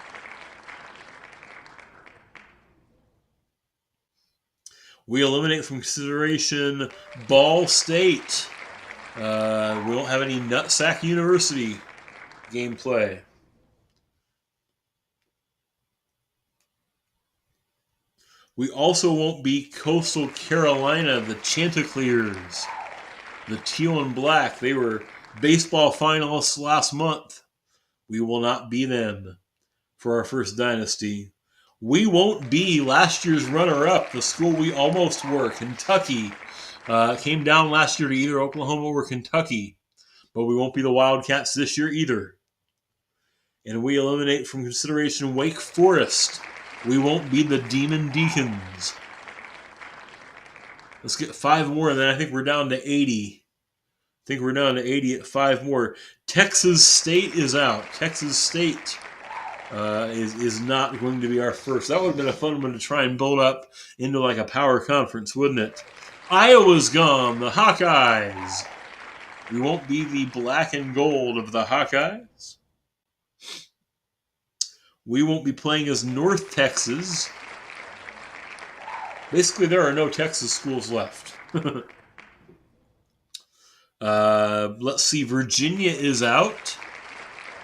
We eliminate from consideration Ball State. We don't have any Nutsack University gameplay. We also won't be Coastal Carolina, the Chanticleers, the teal and black. They were baseball finalists last month. We will not be them for our first dynasty. We won't be last year's runner-up, the school we almost were, Kentucky. Came down last year to either Oklahoma or Kentucky, but we won't be the Wildcats this year either. And we eliminate from consideration Wake Forest. We won't be the Demon Deacons. Let's get 5 more, and then I think we're down to 80. I think we're down to 80 at 5 more. Texas State is out. Texas State is not going to be our first. That would have been a fun one to try and build up into like a power conference, wouldn't it? Iowa's gone. The Hawkeyes. We won't be the black and gold of the Hawkeyes. We won't be playing as North Texas. Basically, there are no Texas schools left. Let's see. Virginia is out.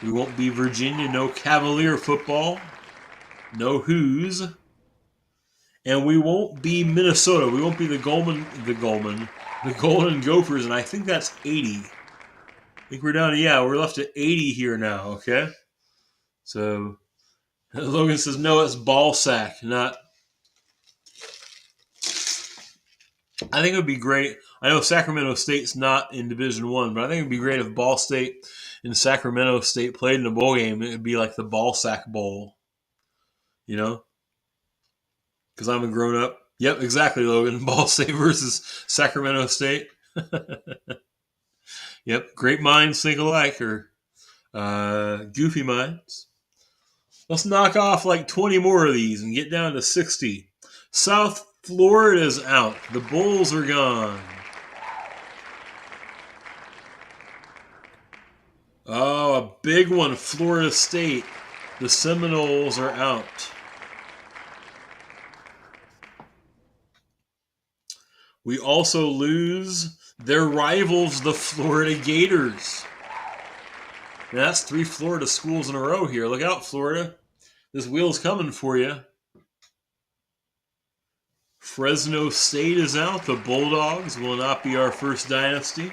We won't be Virginia. No Cavalier football. No Who's. And we won't be Minnesota. We won't be the Golden Gophers. And I think that's 80. I think we're down to, we're left at 80 here now, okay? So Logan says, no, it's ball sack, not. I think it would be great. I know Sacramento State's not in Division I, but I think it would be great if Ball State and Sacramento State played in a bowl game. It would be like the Ball Sack Bowl, you know? Because I'm a grown-up. Yep, exactly, Logan. Ball State versus Sacramento State. Yep, great minds think alike, or goofy minds. Let's knock off like 20 more of these and get down to 60. South Florida's out. The Bulls are gone. Oh, a big one. Florida State. The Seminoles are out. We also lose their rivals, the Florida Gators. Now, that's 3 Florida schools in a row here. Look out, Florida. This wheel's coming for you. Fresno State is out. The Bulldogs will not be our first dynasty.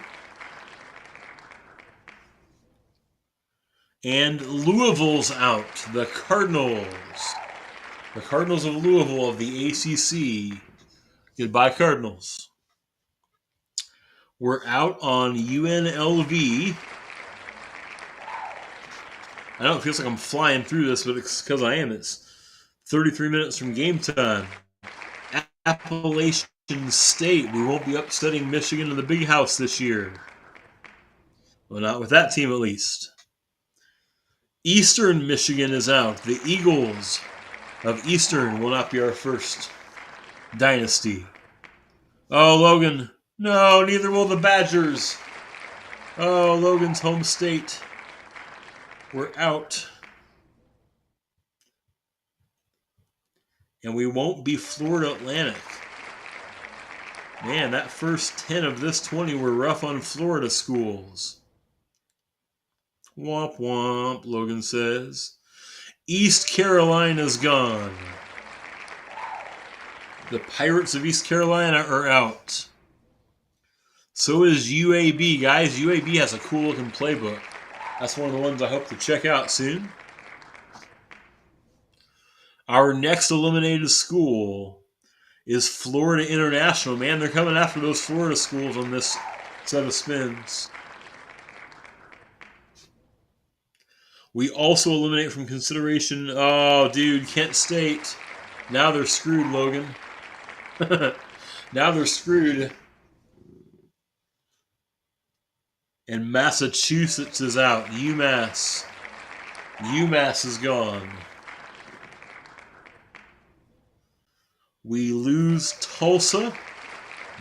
And Louisville's out. The Cardinals. The Cardinals of Louisville of the ACC. Goodbye, Cardinals. We're out on UNLV. I know it feels like I'm flying through this, but it's because I am. It's 33 minutes from game time. Appalachian State. We won't be upsetting Michigan in the big house this year. Well, not with that team at least. Eastern Michigan is out. The Eagles of Eastern will not be our first Dynasty. Oh, Logan. No, neither will the Badgers. Oh, Logan's home state. We're out. And we won't be Florida Atlantic. Man, that first 10 of this 20 were rough on Florida schools. Womp womp, Logan says. East Carolina's gone. The Pirates of East Carolina are out. So is UAB, guys. UAB has a cool looking playbook. That's one of the ones I hope to check out soon. Our next eliminated school is Florida International. Man, they're coming after those Florida schools on this set of spins. We also eliminate from consideration, oh, dude, Kent State. Now they're screwed, Logan. Now they're screwed. And Massachusetts is out. UMass. UMass is gone. We lose Tulsa,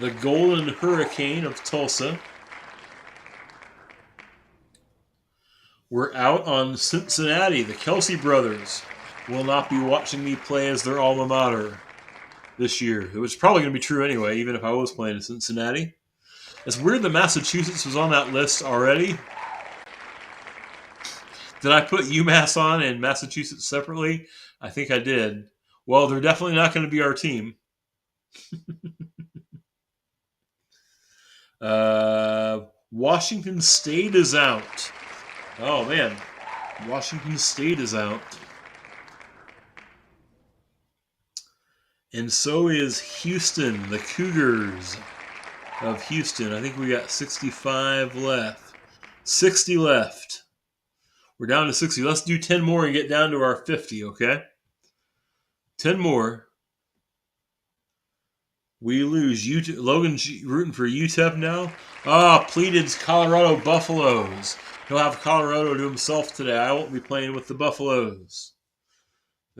the Golden Hurricane of Tulsa. We're out on Cincinnati. The Kelsey brothers will not be watching me play as their alma mater this year. It was probably going to be true anyway, even if I was playing in Cincinnati. It's weird that Massachusetts was on that list already. Did I put UMass on and Massachusetts separately? I think I did. Well, they're definitely not going to be our team. Washington State is out. Oh, man. Washington State is out. And so is Houston, the Cougars of Houston. I think we got 65 left. 60 left. We're down to 60. Let's do 10 more and get down to our 50, okay? 10 more. We lose. Logan's rooting for UTEP now. Pleated's Colorado Buffaloes. He'll have Colorado to himself today. I won't be playing with the Buffaloes.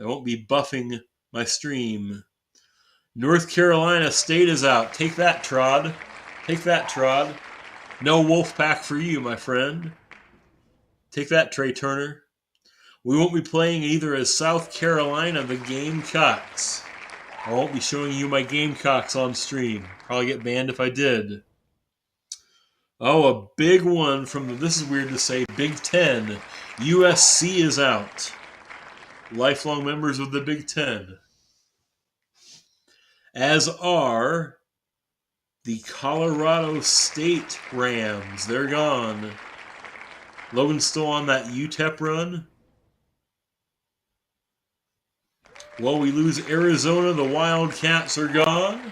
I won't be buffing my stream. North Carolina State is out. Take that, Trod. Take that, Trod. No Wolfpack for you, my friend. Take that, Trey Turner. We won't be playing either as South Carolina, the Gamecocks. I won't be showing you my Gamecocks on stream. Probably get banned if I did. Oh, a big one from the, this is weird to say, Big Ten. USC is out. Lifelong members of the Big Ten. As are the Colorado State Rams. They're gone. Logan's still on that UTEP run. Well, we lose Arizona. The Wildcats are gone.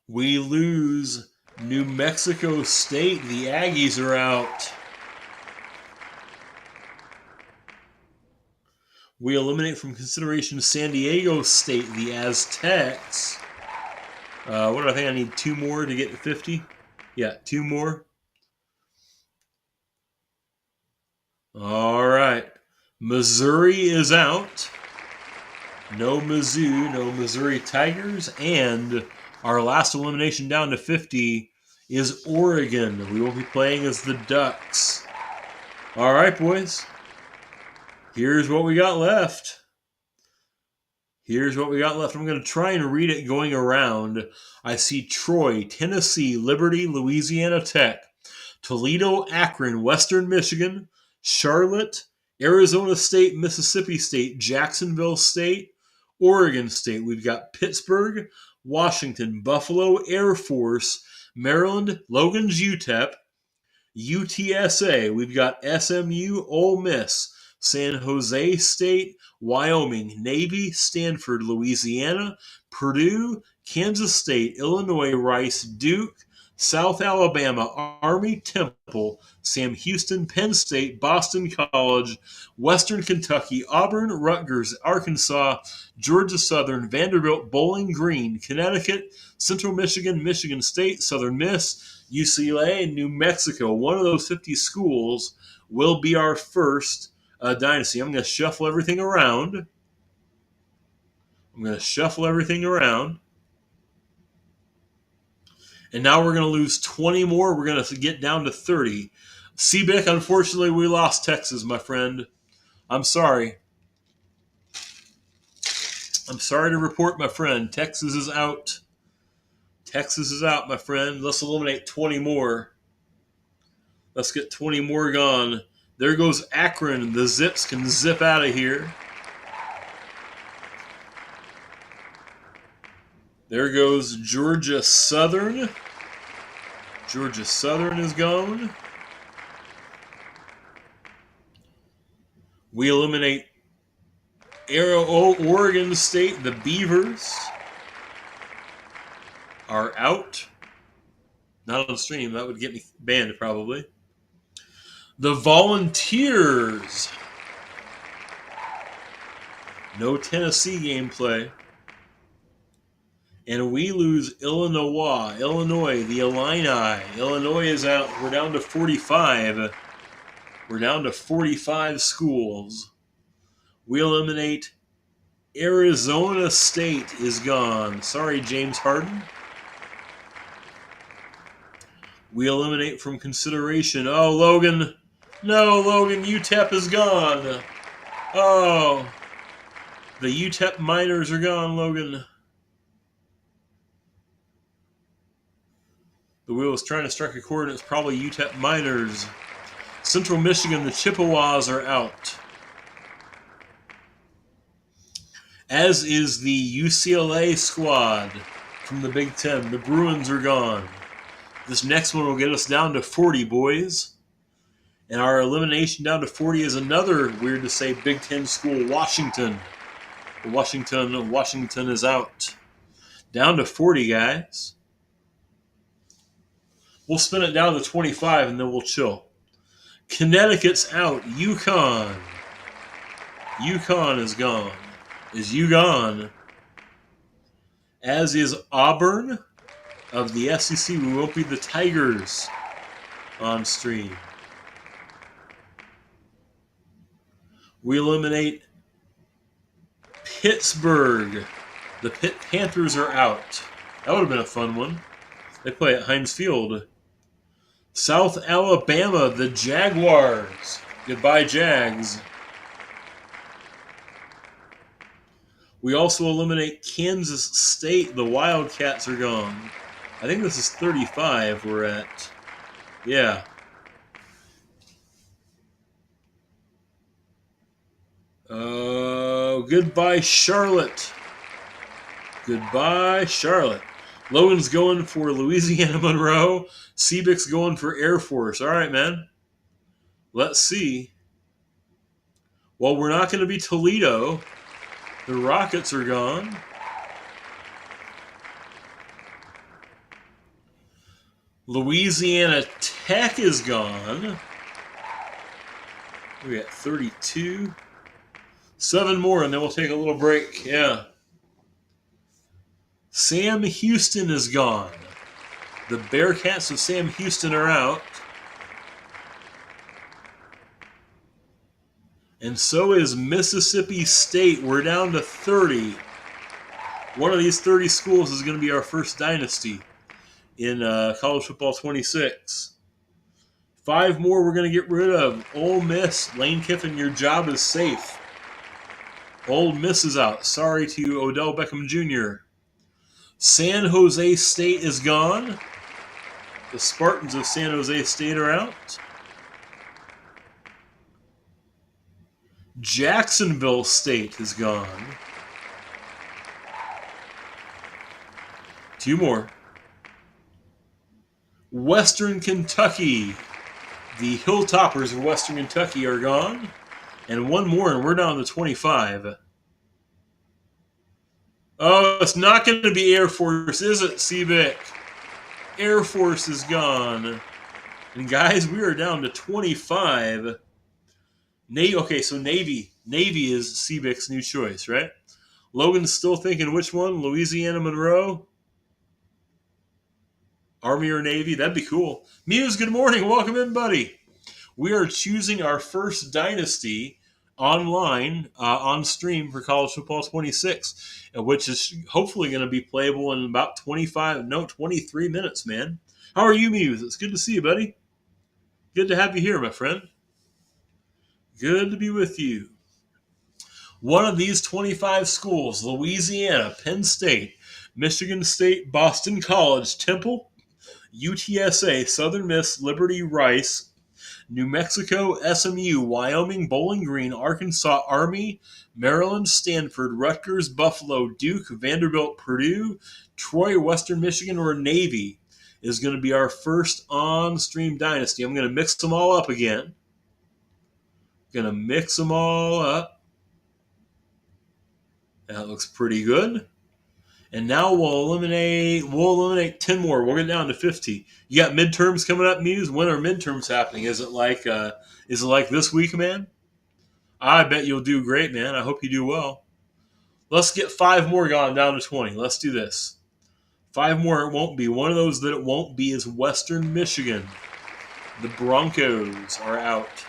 We lose New Mexico State. The Aggies are out. We eliminate from consideration San Diego State, the Aztecs. What do I think? I need 2 more to get to 50? Yeah, 2 more. All right. Missouri is out. No Mizzou, no Missouri Tigers. And our last elimination down to 50 is Oregon. We will be playing as the Ducks. All right, boys. Here's what we got left. Here's what we got left. I'm going to try and read it going around. I see Troy, Tennessee, Liberty, Louisiana Tech, Toledo, Akron, Western Michigan, Charlotte, Arizona State, Mississippi State, Jacksonville State, Oregon State. We've got Pittsburgh, Washington, Buffalo, Air Force, Maryland, Logan's UTEP, UTSA. We've got SMU, Ole Miss, San Jose State, Wyoming, Navy, Stanford, Louisiana, Purdue, Kansas State, Illinois, Rice, Duke, South Alabama, Army, Temple, Sam Houston, Penn State, Boston College, Western Kentucky, Auburn, Rutgers, Arkansas, Georgia Southern, Vanderbilt, Bowling Green, Connecticut, Central Michigan, Michigan State, Southern Miss, UCLA, and New Mexico. One of those 50 schools will be our first Dynasty. I'm going to shuffle everything around. And now we're going to lose 20 more. We're going to get down to 30. CBIC, unfortunately, we lost Texas, my friend. I'm sorry. I'm sorry to report, my friend. Texas is out. Texas is out, my friend. Let's eliminate 20 more. Let's get 20 more gone. There goes Akron. The Zips can zip out of here. There goes Georgia Southern. Georgia Southern is gone. We eliminate Oregon State. The Beavers are out. Not on stream. That would get me banned probably. The Volunteers. No Tennessee gameplay. And we lose Illinois, the Illini. Illinois is out. We're down to 45. We're down to 45 schools. We eliminate Arizona State is gone. Sorry, James Harden. We eliminate from consideration. Oh, Logan. No, Logan, UTEP is gone. Oh, the UTEP Miners are gone, Logan. The wheel is trying to strike a chord, and it's probably UTEP Miners. Central Michigan, the Chippewas are out. As is the UCLA squad from the Big Ten. The Bruins are gone. This next one will get us down to 40, boys. And our elimination down to 40 is another, weird to say, Big Ten school, Washington. Washington is out. Down to 40, guys. We'll spin it down to 25, and then we'll chill. Connecticut's out. UConn is gone. Is you gone? As is Auburn of the SEC. We won't be the Tigers on stream. We eliminate Pittsburgh. The Pitt Panthers are out. That would have been a fun one. They play at Heinz Field. South Alabama, the Jaguars. Goodbye, Jags. We also eliminate Kansas State. The Wildcats are gone. I think this is 35 we're at. Yeah. Goodbye, Charlotte. Goodbye, Charlotte. Logan's going for Louisiana Monroe. Sebik's going for Air Force. All right, man. Let's see. Well, we're not going to be Toledo. The Rockets are gone. Louisiana Tech is gone. We got 32. 7 more, and then we'll take a little break. Yeah. Sam Houston is gone. The Bearcats of Sam Houston are out. And so is Mississippi State. We're down to 30. One of these 30 schools is going to be our first dynasty in College Football 26. 5 more we're going to get rid of. Ole Miss, Lane Kiffin, your job is safe. Ole Miss is out. Sorry to Odell Beckham Jr. San Jose State is gone. The Spartans of San Jose State are out. Jacksonville State is gone. 2 more. Western Kentucky. The Hilltoppers of Western Kentucky are gone. And one more, and we're down to 25. Oh, it's not going to be Air Force, is it, Seavic? Air Force is gone. And guys, we are down to 25. Okay, so Navy. Navy is Seavic's new choice, right? Logan's still thinking which one? Louisiana Monroe? Army or Navy? That'd be cool. Muse, good morning. Welcome in, buddy. We are choosing our first Dynasty online on stream for College Football 26, which is hopefully going to be playable in about 23 minutes, man. How are you, Muse? It's good to see you, buddy. Good to have you here, my friend. Good to be with you. One of these 25 schools, Louisiana, Penn State, Michigan State, Boston College, Temple, UTSA, Southern Miss, Liberty, Rice, New Mexico, SMU, Wyoming, Bowling Green, Arkansas, Army, Maryland, Stanford, Rutgers, Buffalo, Duke, Vanderbilt, Purdue, Troy, Western Michigan, or Navy is going to be our first on-stream Dynasty. I'm going to mix them all up again. Going to mix them all up. That looks pretty good. And now we'll eliminate 10 more. We'll get down to 50. You got midterms coming up, Muse? When are midterms happening? Is it like this week, man? I bet you'll do great, man. I hope you do well. Let's get 5 more gone down to 20. Let's do this. 5 more it won't be. One of those that it won't be is Western Michigan. The Broncos are out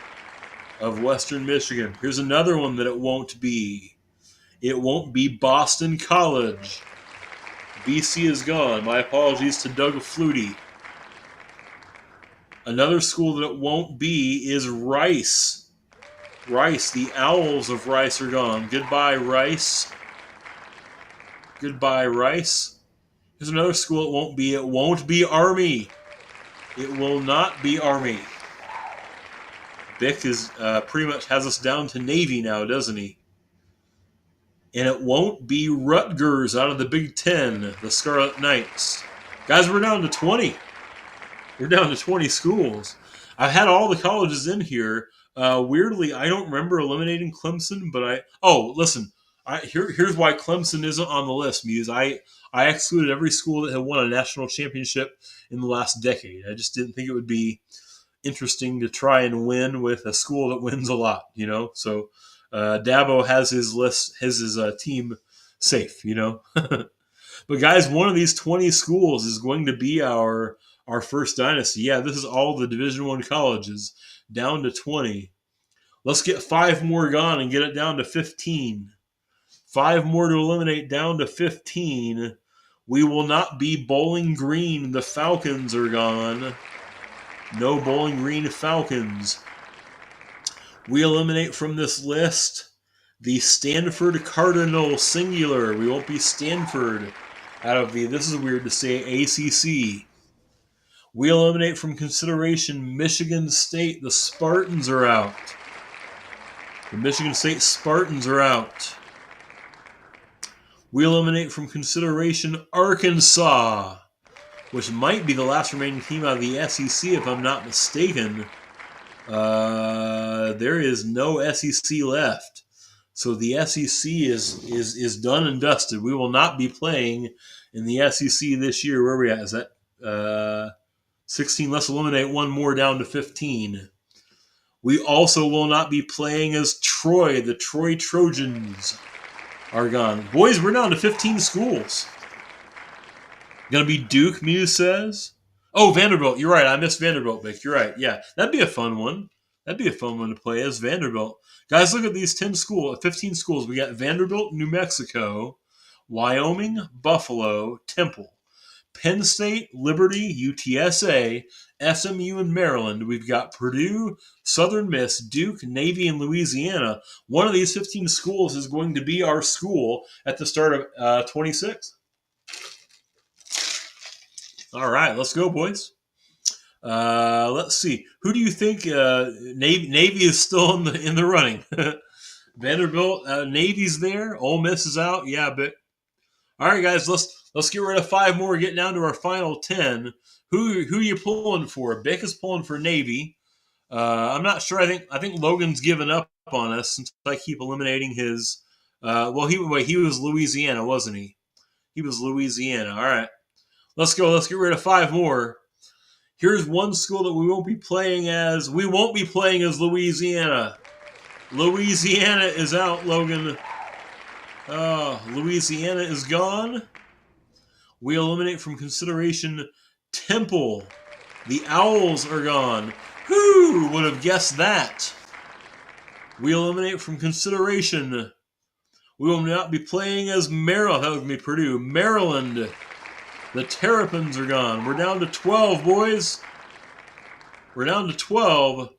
of Western Michigan. Here's another one that it won't be. It won't be Boston College. BC is gone. My apologies to Doug Flutie. Another school that it won't be is Rice. Rice, the Owls of Rice are gone. Goodbye, Rice. Goodbye, Rice. Here's another school it won't be. It won't be Army. It will not be Army. Bick is pretty much has us down to Navy now, doesn't he? And it won't be Rutgers out of the Big Ten, the Scarlet Knights. Guys, we're down to 20. We're down to 20 schools. I've had all the colleges in here. Weirdly, I don't remember eliminating Clemson, but listen. Here's why Clemson isn't on the list, Muse. I excluded every school that had won a national championship in the last decade. I just didn't think it would be interesting to try and win with a school that wins a lot, you know? So Dabo has his list, his team safe, you know? But guys, one of these 20 schools is going to be our first Dynasty. Yeah, this is all the Division I colleges, down to 20. Let's get 5 more gone and get it down to 15. 5 more to eliminate, down to 15. We will not be Bowling Green. The Falcons are gone. No Bowling Green Falcons. We eliminate from this list the Stanford Cardinal singular. We won't be Stanford out of the, this is weird to say, ACC. We eliminate from consideration Michigan State. The Spartans are out. The Michigan State Spartans are out. We eliminate from consideration Arkansas, which might be the last remaining team out of the SEC if I'm not mistaken. There is no SEC left. So the SEC is done and dusted. We will not be playing in the SEC this year. Where are we at? Is that 16? Let's eliminate one more, down to 15. We also will not be playing as Troy. The Troy Trojans are gone. Boys, we're down to 15 schools. Gonna be Duke, Muse says. Oh, Vanderbilt. You're right. I missed Vanderbilt, Vic. You're right. Yeah, that'd be a fun one. That'd be a fun one to play as Vanderbilt. Guys, look at these 15 schools. We got Vanderbilt, New Mexico, Wyoming, Buffalo, Temple, Penn State, Liberty, UTSA, SMU, and Maryland. We've got Purdue, Southern Miss, Duke, Navy, and Louisiana. One of these 15 schools is going to be our school at the start of 26. All right, let's go, boys. Let's see. Who do you think Navy is still in the running? Vanderbilt, Navy's there. Ole Miss is out. Yeah, but all right, guys. Let's get rid of 5 more. Get down to our final 10. Who are you pulling for? Bick is pulling for Navy. I'm not sure. I think Logan's given up on us since I keep eliminating his. He was Louisiana, wasn't he? He was Louisiana. All right, let's go. Let's get rid of 5 more. Here's one school that we won't be playing as. We won't be playing as Louisiana. Louisiana is out, Logan. Louisiana is gone. We eliminate from consideration Temple. The Owls are gone. Who would have guessed that? We eliminate from consideration. We will not be playing as Maryland. That would be Purdue. Maryland. The Terrapins are gone. We're down to 12, boys. We're down to 12.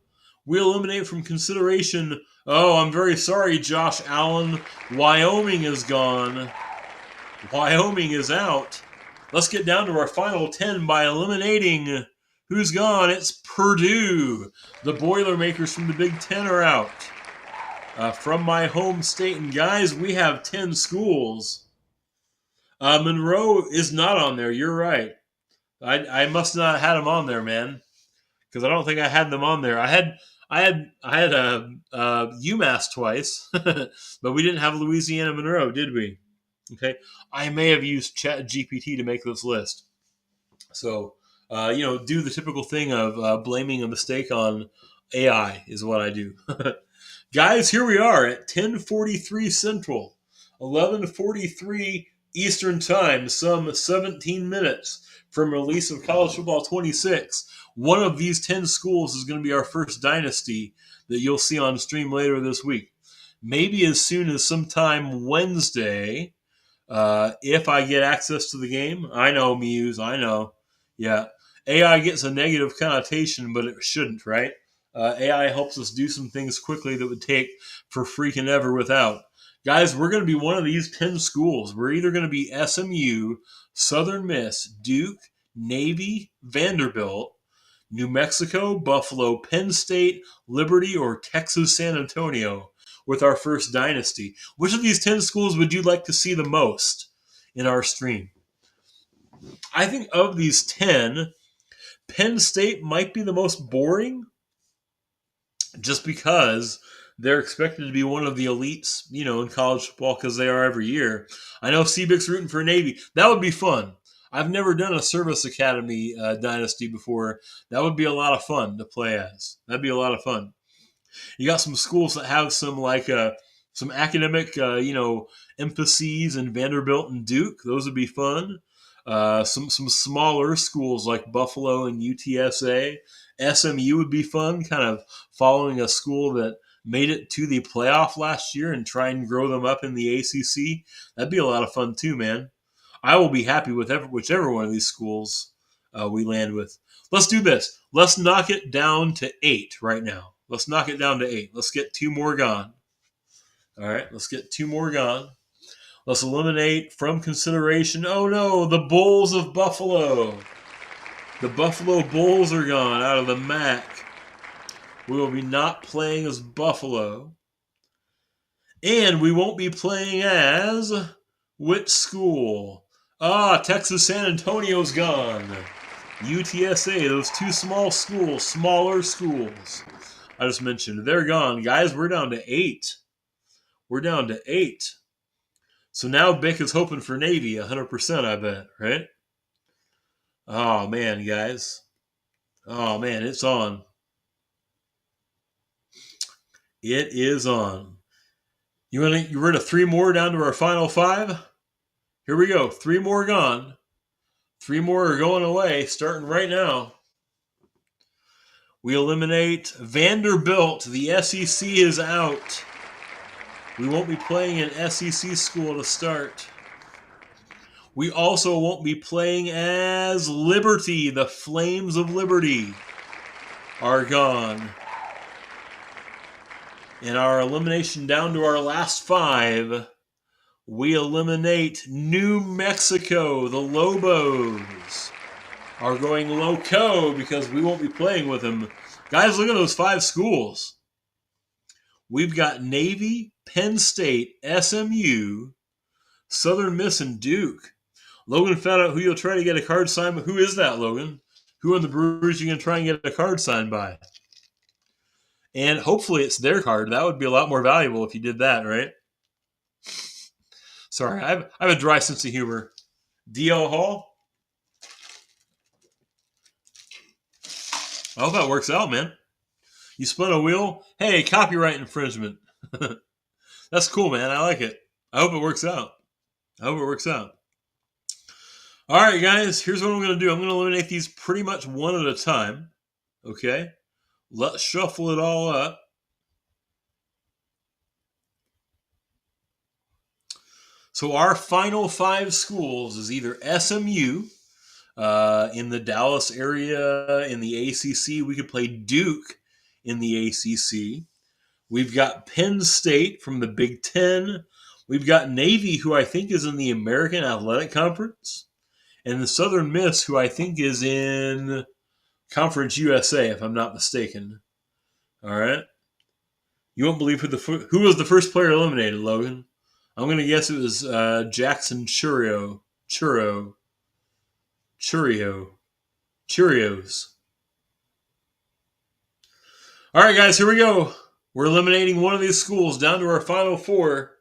We eliminate from consideration. Oh, I'm very sorry, Josh Allen. Wyoming is gone. Wyoming is out. Let's get down to our final 10 by eliminating. Who's gone? It's Purdue. The Boilermakers from the Big Ten are out. From my home state. And guys, we have 10 schools. Monroe is not on there. You're right. I must not have had them on there, man. Because I don't think I had them on there. I had UMass twice, but we didn't have Louisiana Monroe, did we? Okay. I may have used ChatGPT to make this list. So, do the typical thing of blaming a mistake on AI is what I do. Guys, here we are at 10:43 Central, 11:43 Eastern Time, some 17 minutes from release of College Football 26. One of these 10 schools is going to be our first Dynasty that you'll see on stream later this week. Maybe as soon as sometime Wednesday, if I get access to the game. I know, Muse, I know. Yeah, AI gets a negative connotation, but it shouldn't, right? AI helps us do some things quickly that would take for freaking ever without. Guys, we're going to be one of these 10 schools. We're either going to be SMU, Southern Miss, Duke, Navy, Vanderbilt, New Mexico, Buffalo, Penn State, Liberty, or Texas San Antonio with our first Dynasty. Which of these 10 schools would you like to see the most in our stream? I think of these 10, Penn State might be the most boring just because they're expected to be one of the elites, in college football because they are every year. I know Seabick's rooting for Navy. That would be fun. I've never done a service academy Dynasty before. That would be a lot of fun to play as. That'd be a lot of fun. You got some schools that have some academic, emphases in Vanderbilt and Duke. Those would be fun. Some smaller schools like Buffalo and UTSA. SMU would be fun, kind of following a school that made it to the playoff last year and try and grow them up in the ACC. That'd be a lot of fun too, man. I will be happy with whichever one of these schools we land with. Let's do this. Let's knock it down to 8 right now. Let's knock it down to 8. Let's get 2 more gone. All right, let's get 2 more gone. Let's eliminate from consideration. Oh no, the Bulls of Buffalo. The Buffalo Bulls are gone out of the MAC. We will be not playing as Buffalo. And we won't be playing as which school? Texas San Antonio's gone. UTSA, those 2 smaller schools I just mentioned, they're gone. Guys, we're down to 8. We're down to 8. So now Bick is hoping for Navy 100%, I bet, right? Oh, man, guys. Oh, man, it's on. It is on. You rid of 3 more down to our final 5? Here we go. 3 more gone. 3 more are going away, starting right now. We eliminate Vanderbilt. The SEC is out. We won't be playing an SEC school to start. We also won't be playing as Liberty. The Flames of Liberty are gone. In our elimination down to our last 5, we eliminate New Mexico. The Lobos are going loco because we won't be playing with them. Guys, look at those 5 schools. We've got Navy, Penn State, SMU, Southern Miss, and Duke. Logan found out who you'll try to get a card signed by. Who is that, Logan? Who in the Brewers you going to try and get a card signed by? And hopefully it's their card. That would be a lot more valuable if you did that, right? Sorry, I have a dry sense of humor. DL Hall? I hope that works out, man. You spun a wheel? Hey, copyright infringement. That's cool, man. I like it. I hope it works out. All right, guys. Here's what I'm going to do. I'm going to eliminate these pretty much one at a time. Okay? Let's shuffle it all up. So our final 5 schools is either SMU in the Dallas area in the ACC. We could play Duke in the ACC. We've got Penn State from the Big Ten. We've got Navy, who I think is in the American Athletic Conference. And the Southern Miss, who I think is in Conference USA, if I'm not mistaken. All right. You won't believe who was the first player eliminated, Logan. I'm going to guess it was Jackson Cheerios. All right, guys, here we go. We're eliminating one of these schools down to our final 4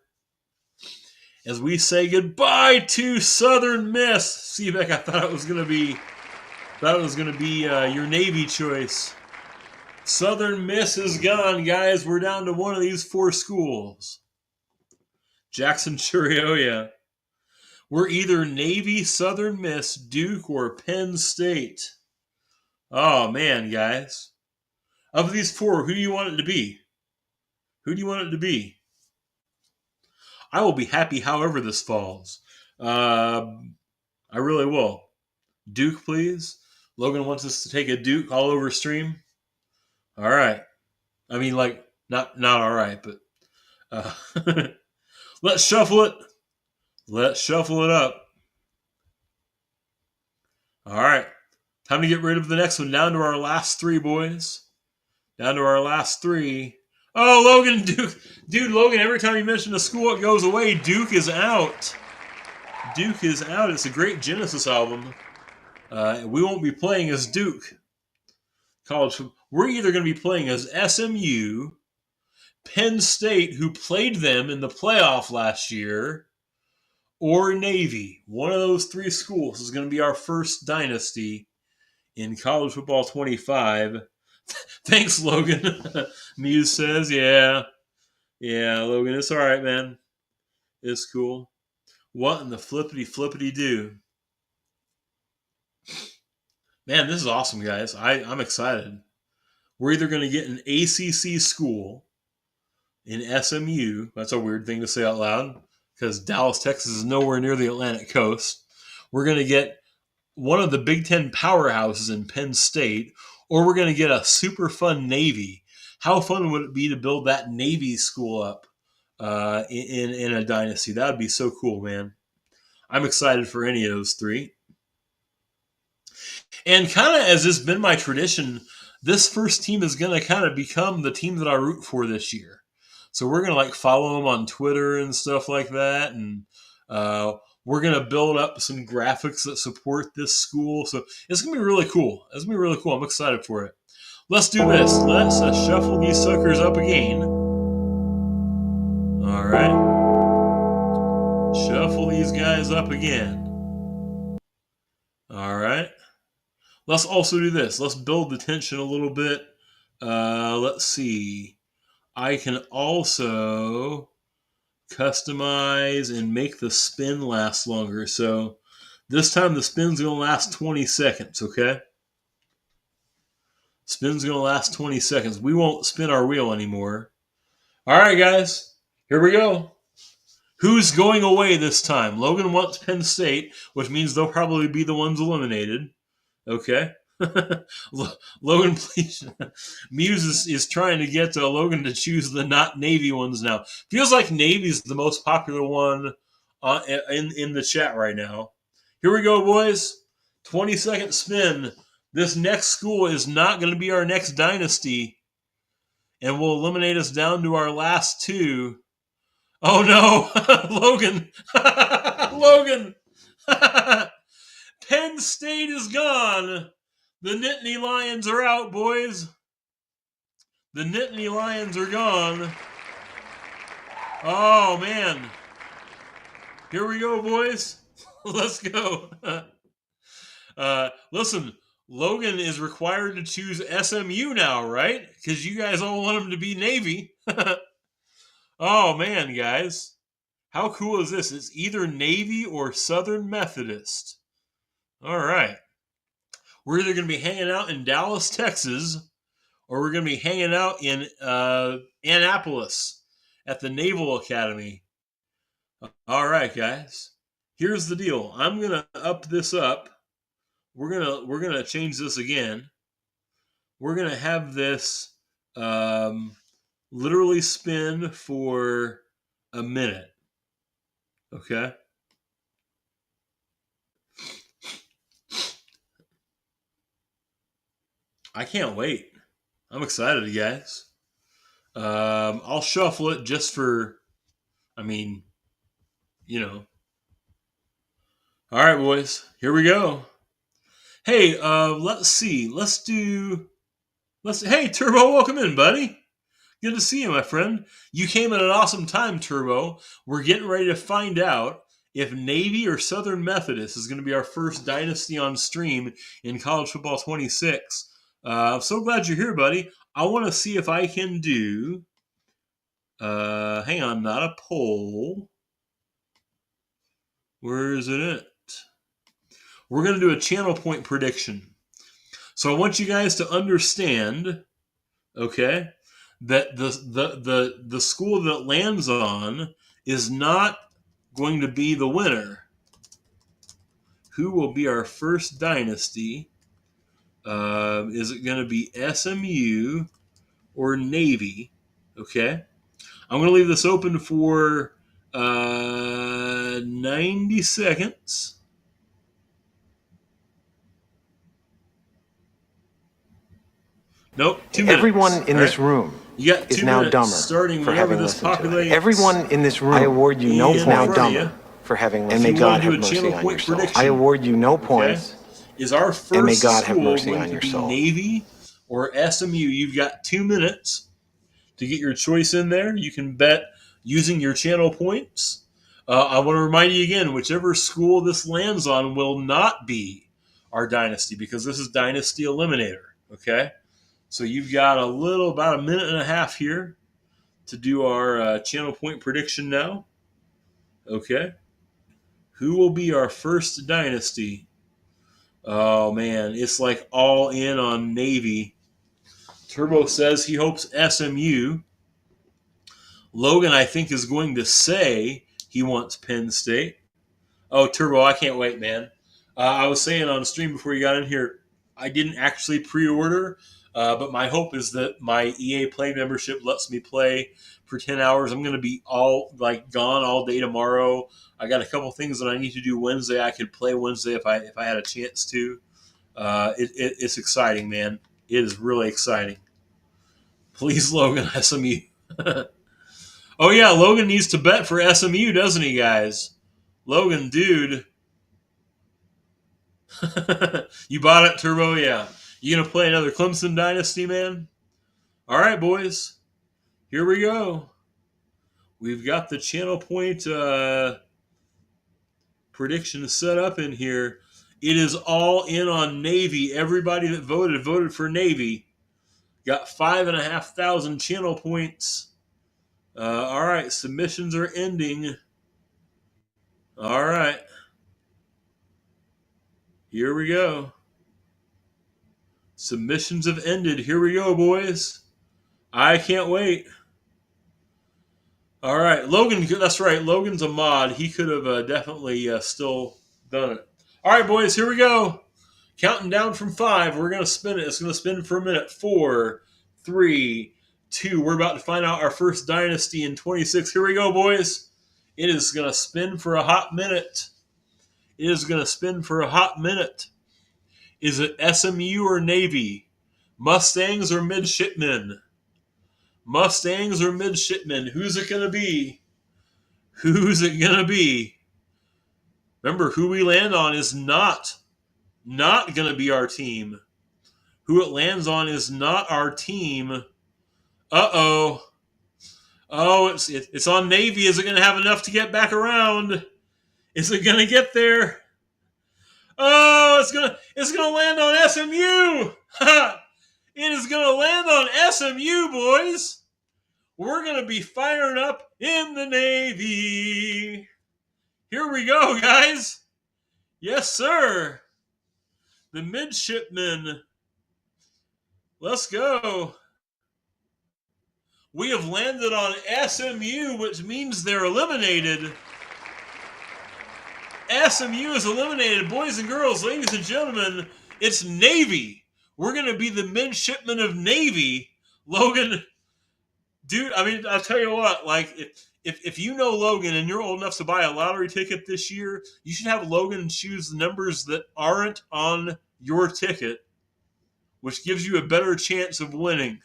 as we say goodbye to Southern Miss. Seebeck, I thought it was going to be your Navy choice. Southern Miss is gone, guys. We're down to one of these 4 schools. Jackson Churio, yeah. We're either Navy, Southern Miss, Duke, or Penn State. Oh, man, guys. Of these 4, who do you want it to be? I will be happy however this falls. I really will. Duke, please. Logan wants us to take a Duke all over stream. All right. I mean, like, not all right, but let's shuffle it. Let's shuffle it up. All right. Time to get rid of the next one. Down to our last 3, boys. Down to our last 3. Oh, Logan, Duke. Dude, Logan, every time you mention a school, it goes away. Duke is out. It's a great Genesis album. We won't be playing as Duke. We're either going to be playing as SMU, Penn State, who played them in the playoff last year, or Navy. One of those 3 schools is going to be our first dynasty in college football 25. Thanks, Logan. Muse says, yeah, Logan, it's all right, man. It's cool. What in the flippity do? Man, this is awesome, guys. I'm excited. We're either going to get an ACC school in SMU. That's a weird thing to say out loud because Dallas, Texas is nowhere near the Atlantic coast. We're going to get one of the Big Ten powerhouses in Penn State, or we're going to get a super fun Navy. How fun would it be to build that Navy school up in a dynasty? That would be so cool, man. I'm excited for any of those 3. And kind of as has been my tradition, this first team is going to kind of become the team that I root for this year. So we're going to follow them on Twitter and stuff like that. And we're going to build up some graphics that support this school. So it's going to be really cool. I'm excited for it. Let's do this. Let's shuffle these suckers up again. All right. Shuffle these guys up again. All right. Let's also do this. Let's build the tension a little bit. Let's see. I can also customize and make the spin last longer. So this time the spin's going to last 20 seconds, okay? Spin's going to last 20 seconds. We won't spin our wheel anymore. All right, guys. Here we go. Who's going away this time? Logan wants Penn State, which means they'll probably be the ones eliminated. Okay. Logan, please. Muse is trying to get Logan to choose the not Navy ones now. Feels like Navy's the most popular one in the chat right now. Here we go, boys. 20-second spin. This next school is not going to be our next dynasty, and will eliminate us down to our last 2. Oh, no. Logan. Logan. Penn State is gone. The Nittany Lions are out, boys. The Nittany Lions are gone. Oh, man. Here we go, boys. Let's go. Listen, Logan is required to choose SMU now, right? Because you guys all want him to be Navy. Oh, man, guys. How cool is this? It's either Navy or Southern Methodist. All right. We're either going to be hanging out in Dallas, Texas, or we're going to be hanging out in Annapolis at the Naval Academy. All right, guys. Here's the deal. I'm going to up this up. We're gonna change this again. We're going to have this literally spin for a minute. Okay? I can't wait. I'm excited, guys. I'll shuffle it just for, All right, boys. Here we go. Hey, let's see. Hey, Turbo, welcome in, buddy. Good to see you, my friend. You came at an awesome time, Turbo. We're getting ready to find out if Navy or Southern Methodist is going to be our first Dynasty on stream in College Football 26. I'm so glad you're here, buddy. I want to see if I can do, hang on, not a poll. Where is it at? We're going to do a channel point prediction. So I want you guys to understand, okay, that the school that it lands on is not going to be the winner. Who will be our first Dynasty? Is it going to be SMU or Navy? Okay. I'm going to leave this open for 90 seconds. Nope, 2 minutes. Everyone in this room is now dumber starting for having listened to it. populates. Everyone in this room, I award you no in now front of dumber you. for having If listened. And may you wanna God do have a mercy channel on point your soul. prediction, I award you no points. Is our first And may God have school mercy going on to your be soul. Navy or SMU? You've got 2 minutes to get your choice in there. You can bet using your channel points. I want to remind you again, whichever school this lands on will not be our Dynasty because this is Dynasty Eliminator, okay? So you've got about a minute and a half here to do our channel point prediction now, okay? Who will be our first Dynasty? Oh, man, it's like all in on Navy. Turbo says he hopes SMU. Logan, I think, is going to say he wants Penn State. Oh, Turbo, I can't wait, man. I was saying on the stream before you got in here, I didn't actually pre-order, but my hope is that my EA Play membership lets me play for 10 hours. I'm going to be gone all day tomorrow. I got a couple things that I need to do Wednesday. I could play Wednesday if I had a chance to. It's exciting, man. It is really exciting. Please, Logan, SMU. Oh, yeah, Logan needs to bet for SMU, doesn't he, guys? Logan, dude. You bought it, Turbo? Yeah. You going to play another Clemson Dynasty, man? All right, boys. Here we go. We've got the channel point prediction set up in here. It is all in on Navy. Everybody that voted for Navy. Got 5,500 channel points. All right, submissions are ending. All right. Here we go. Submissions have ended. Here we go, boys. I can't wait. All right, Logan, that's right. Logan's a mod. He could have definitely still done it. All right, boys, here we go. Counting down from 5. We're going to spin it. It's going to spin for a minute. 4, 3, 2. We're about to find out our first Dynasty in 26. Here we go, boys. It is going to spin for a hot minute. It is going to spin for a hot minute. Is it SMU or Navy? Mustangs or midshipmen? Mustangs or midshipmen? Who's it going to be? Who's it going to be? Remember, who we land on is not going to be our team. Who it lands on is not our team. Uh-oh. Oh, it's on Navy. Is it going to have enough to get back around? Is it going to get there? Oh, it's gonna land on SMU. It is going to land on SMU, boys. We're going to be firing up in the Navy. Here we go, guys. Yes, sir. The midshipmen. Let's go. We have landed on SMU, which means they're eliminated. SMU is eliminated. Boys and girls, ladies and gentlemen, it's Navy. We're going to be the midshipmen of Navy. Logan, dude, I mean, I'll tell you what, like, if you know Logan and you're old enough to buy a lottery ticket this year, you should have Logan choose the numbers that aren't on your ticket, which gives you a better chance of winning.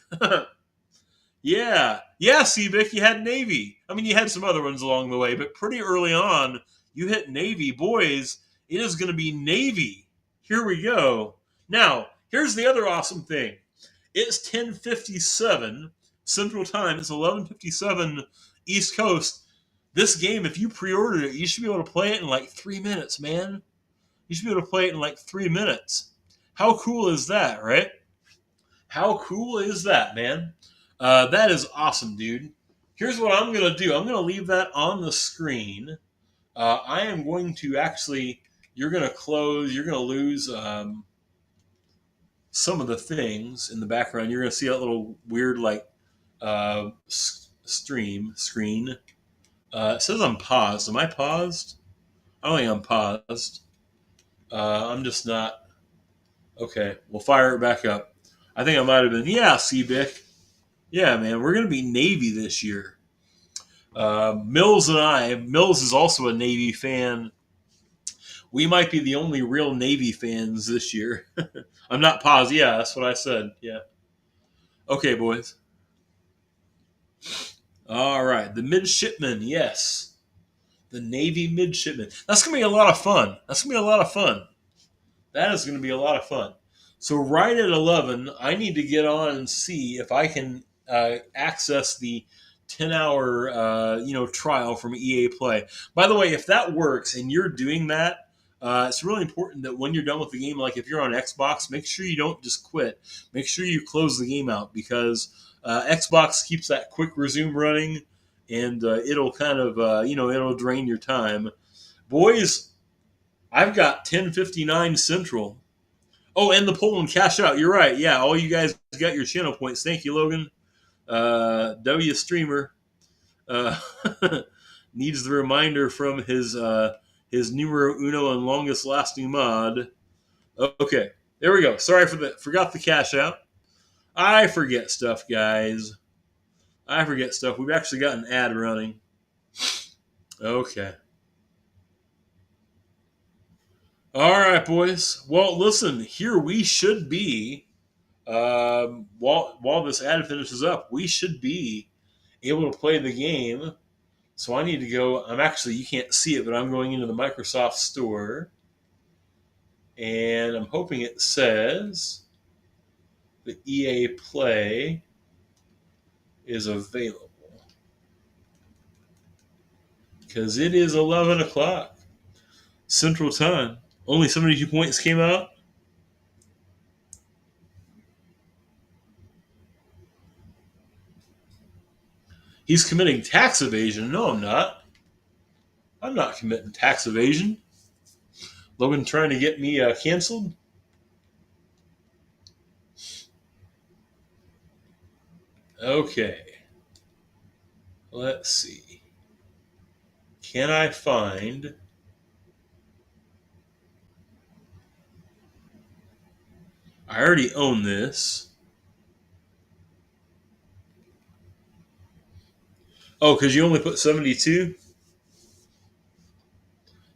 Yeah, Seabick, you had Navy. I mean, you had some other ones along the way, but pretty early on, you hit Navy. Boys, it is going to be Navy. Here we go. Now, here's the other awesome thing. It's 10:57 Central Time. It's 11:57 East Coast. This game, if you pre-ordered it, you should be able to play it in like 3 minutes, man. You should be able to play it in like 3 minutes. How cool is that, right? How cool is that, man? That is awesome, dude. Here's what I'm going to do. I'm going to leave that on the screen. I am going to actually, you're going to lose some of the things in the background. You're going to see that little weird, like, screen. It says I'm paused. Am I paused? I don't think I'm paused. I'm just not. Okay, we'll fire it back up. I think I might have been. Yeah, Seabick. Yeah, man, we're going to be Navy this year. Mills is also a Navy fan. We might be the only real Navy fans this year. I'm not paused. Yeah, that's what I said. Yeah. Okay, boys. All right, the midshipmen, yes. The Navy midshipmen. That's going to be a lot of fun. That is going to be a lot of fun. So right at 11, I need to get on and see if I can access the 10-hour trial from EA Play. By the way, if that works and you're doing that, it's really important that when you're done with the game, like if you're on Xbox, make sure you don't just quit. Make sure you close the game out, because Xbox keeps that quick resume running, and it'll kind of it'll drain your time. Boys, I've got 10:59 Central. Oh, and the Poland cash out. You're right. Yeah, all you guys got your channel points. Thank you, Logan. W Streamer needs the reminder from his numero uno and longest lasting mod. Okay, there we go. Sorry forgot the cash out. I forget stuff, guys. I forget stuff. We've actually got an ad running. Okay. All right, boys. Well, listen, here we should be. While this ad finishes up, we should be able to play the game. So I need to go. You can't see it, but I'm going into the Microsoft Store, and I'm hoping it says the EA Play is available, because it is 11 o'clock Central Time. Only 72 points came out. He's committing tax evasion. No, I'm not. I'm not committing tax evasion. Logan trying to get me canceled. Okay. Let's see. Can I find... I already own this. Oh, because you only put 72?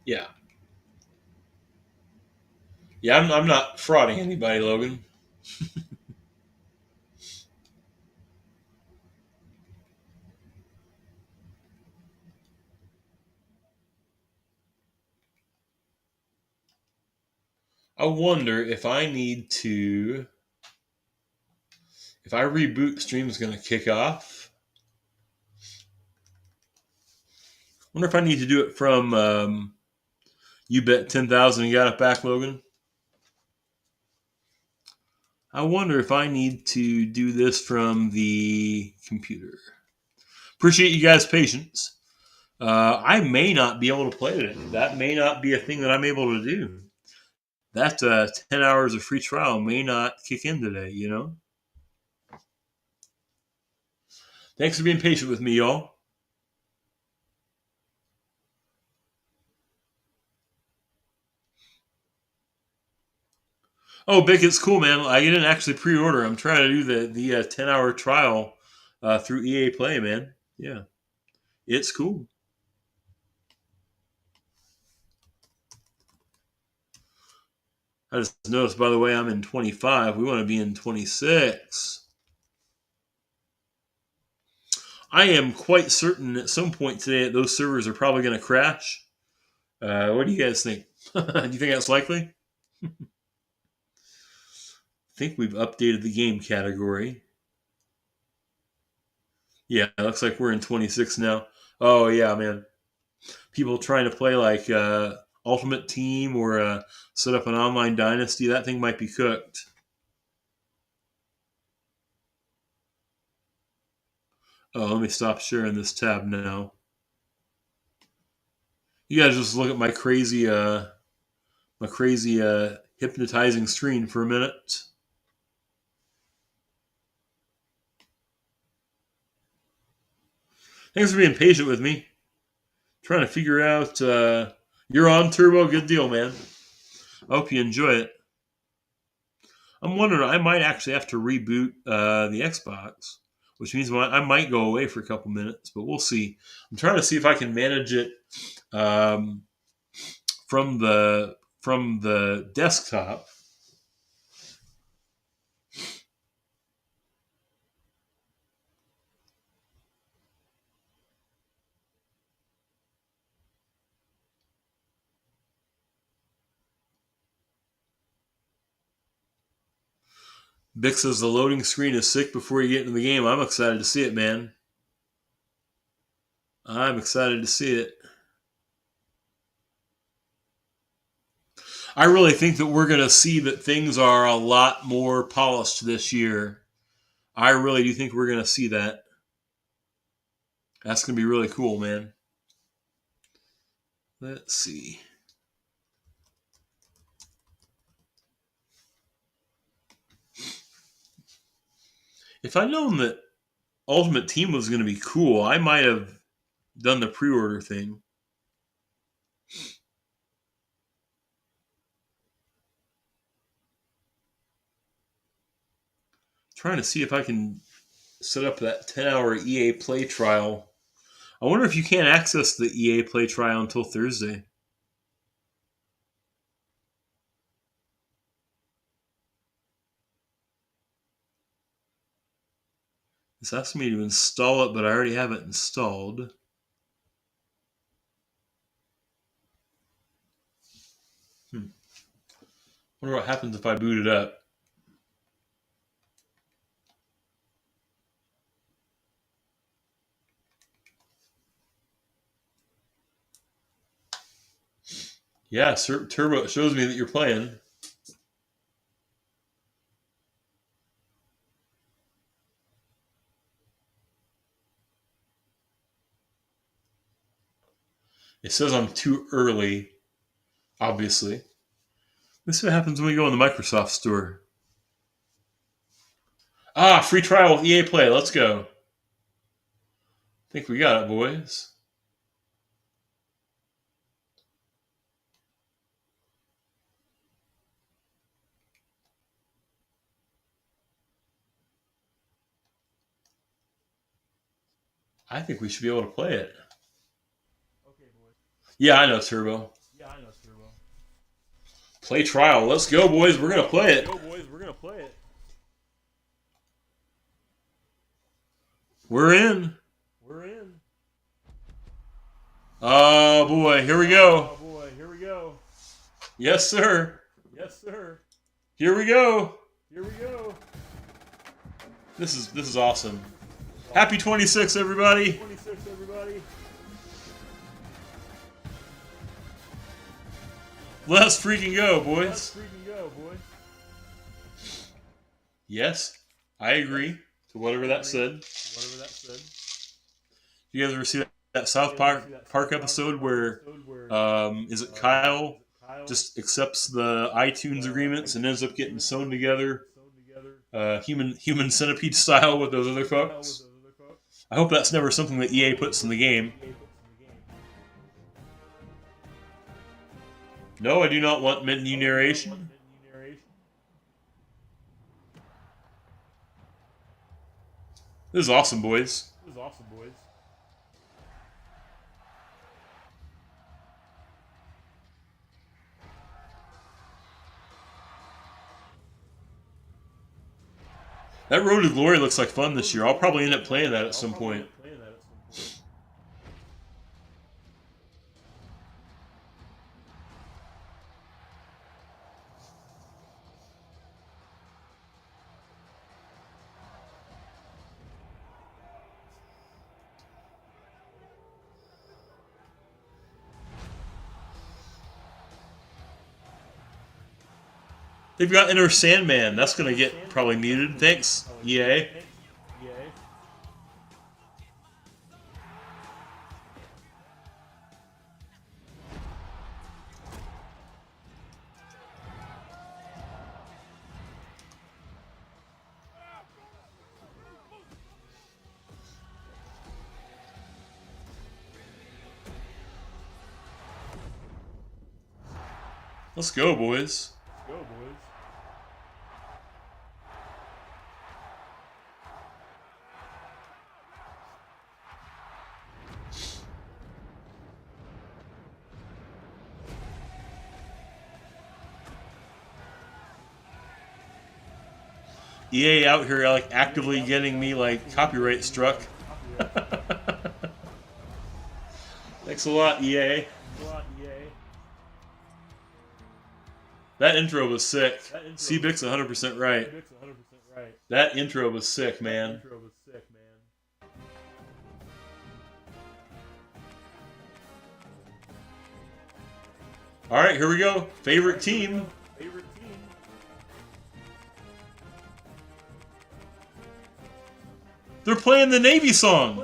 Yeah. Yeah, I'm not frauding anybody, Logan. I wonder if I need to If I reboot, stream's going to kick off. Wonder if I need to do it from You Bet 10,000 and got it back, Logan. I wonder if I need to do this from the computer. Appreciate you guys' patience. I may not be able to play today. That may not be a thing that I'm able to do. That 10 hours of free trial may not kick in today, you know? Thanks for being patient with me, y'all. Oh, Bick, it's cool, man. I didn't actually pre-order. I'm trying to do the 10-hour trial through EA Play, man. Yeah. It's cool. I just noticed, by the way, I'm in 25. We want to be in 26. I am quite certain at some point today that those servers are probably going to crash. What do you guys think? Do you think that's likely? I think we've updated the game category. Yeah, it looks like we're in 26 now. Oh, yeah, man. People trying to play like Ultimate Team or set up an online Dynasty, that thing might be cooked. Oh, let me stop sharing this tab now. You guys just look at my crazy hypnotizing screen for a minute. Thanks for being patient with me. Trying to figure out. You're on, Turbo. Good deal, man. I hope you enjoy it. I'm wondering, I might actually have to reboot the Xbox, which means I might go away for a couple minutes, but we'll see. I'm trying to see if I can manage it from the desktop. Vic says the loading screen is sick before you get into the game. I'm excited to see it, man. I'm excited to see it. I really think that we're going to see that things are a lot more polished this year. I really do think we're going to see that. That's going to be really cool, man. Let's see. If I'd known that Ultimate Team was going to be cool, I might have done the pre-order thing. Trying to see if I can set up that 10-hour EA Play trial. I wonder if you can't access the EA Play trial until Thursday. It's asking me to install it, but I already have it installed. Wonder what happens if I boot it up. Yeah, Turbo shows me that you're playing. It says I'm too early, obviously. Let's see what happens when we go in the Microsoft Store. Ah, free trial with EA Play. Let's go. I think we got it, boys. I think we should be able to play it. Okay, boys. Yeah, I know, Turbo. Play trial. Let's go, boys. We're going to play it. We're in. Oh, boy. Here we go. Yes, sir. Here we go. This is awesome. Happy 26, everybody. Let's freaking go, boys. Yes, I agree to whatever that said. You guys ever see that South Park episode where is it Kyle just accepts the iTunes agreements and ends up getting sewn together human centipede style with those other folks? I hope that's never something that EA puts in the game. No, I do not want menu narration. This is awesome, boys. That Road to Glory looks like fun this year. I'll probably end up playing that at some point. They've got Enter Sandman. That's going to get probably muted. Thanks, EA. Let's go, boys. EA out here like actively getting me like copyright struck. Thanks a lot, EA. That intro was sick. C-Bix 100% right. That intro was sick, man. All right, here we go. Favorite team. They're playing the Navy song.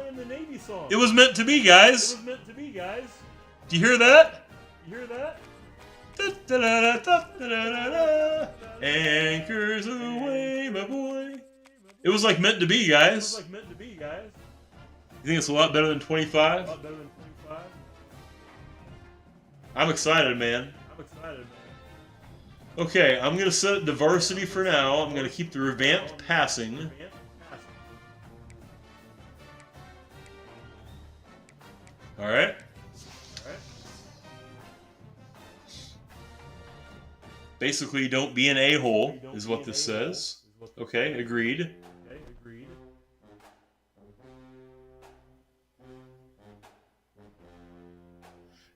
It was meant to be, guys. Do you hear that? Anchors away, my boy. It was like meant to be, guys. You think it's a lot better than 25? I'm excited, man. Okay, I'm going to set it to varsity for now. I'm going to keep the revamped passing. Alright. Basically, don't be an a-hole, is what this says. Okay, agreed.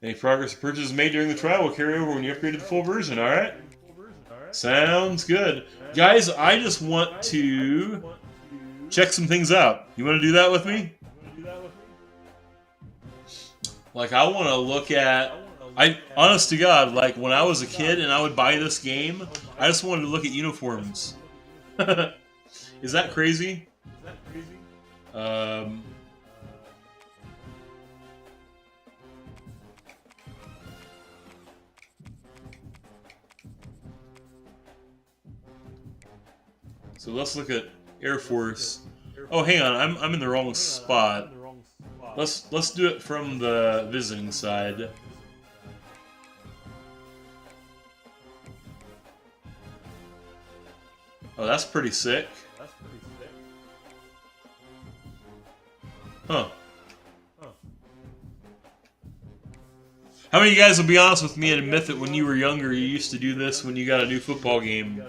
Any progress or purchases made during the trial will carry over when you upgrade to the full version, alright? Sounds good. Guys, I just want to check some things out. You want to do that with me? Like, I want to look at... honest to God, like, when I was a kid and I would buy this game, I just wanted to look at uniforms. Is that crazy? So let's look at Air Force. Oh, hang on, I'm in the wrong spot. Let's do it from the visiting side. Oh, that's pretty sick. Huh. How many of you guys will be honest with me and admit that when you were younger, you used to do this when you got a new football game?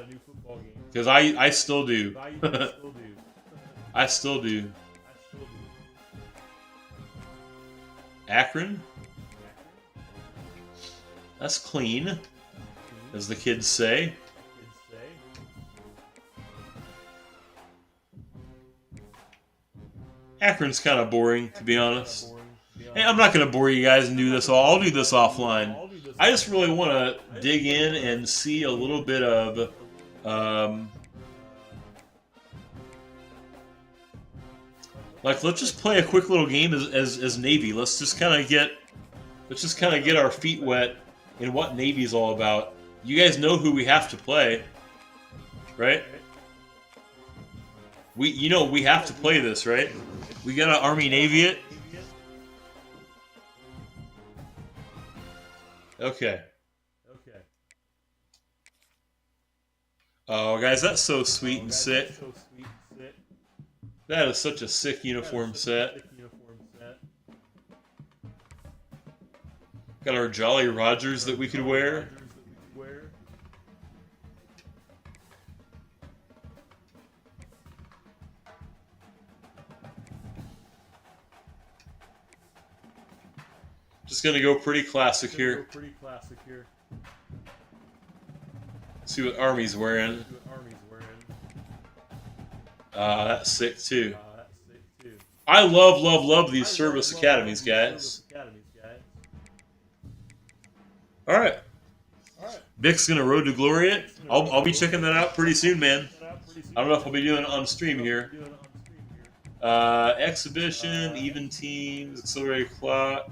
Because I still do. I still do. Akron? That's clean, as the kids say. Akron's kind of boring, to be honest. Hey, I'm not going to bore you guys and do this all. I'll do this offline. I just really want to dig in and see a little bit of like, let's just play a quick little game as Navy. Let's just kind of get our feet wet in what Navy's all about. You guys know who we have to play, right? We have to play this, right? We gotta Army Navy it. Okay. Oh, guys, that's so sweet and sick. That is such a sick uniform set. Got our Jolly Rogers that we could wear. Just gonna go pretty classic here. See what Army's wearing. That's sick too. I love these service academies, guys. All right. Vic's gonna Road to Glory it. I'll be checking that out pretty soon, man. I don't know if I'll be doing it on stream here. Exhibition, even teams, accelerated clock.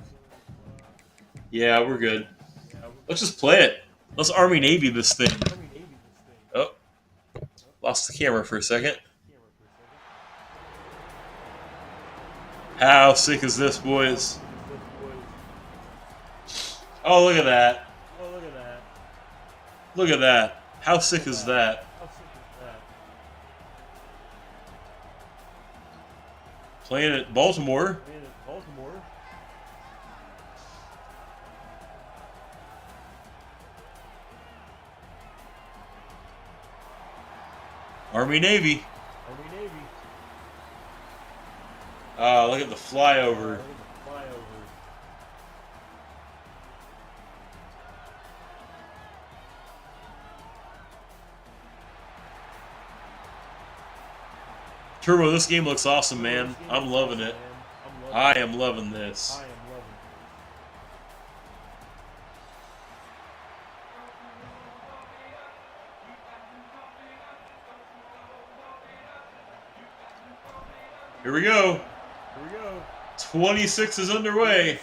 Yeah, we're good. Let's just play it. Let's Army Navy this thing. Oh, lost the camera for a second. How sick is this, boys? Oh, look at that. Look at that. How sick is that? Playing at Baltimore. Army Navy. Look at the flyover. Turbo, this game looks awesome, man. I'm loving it. I am loving this. Here we go. 26 is underway.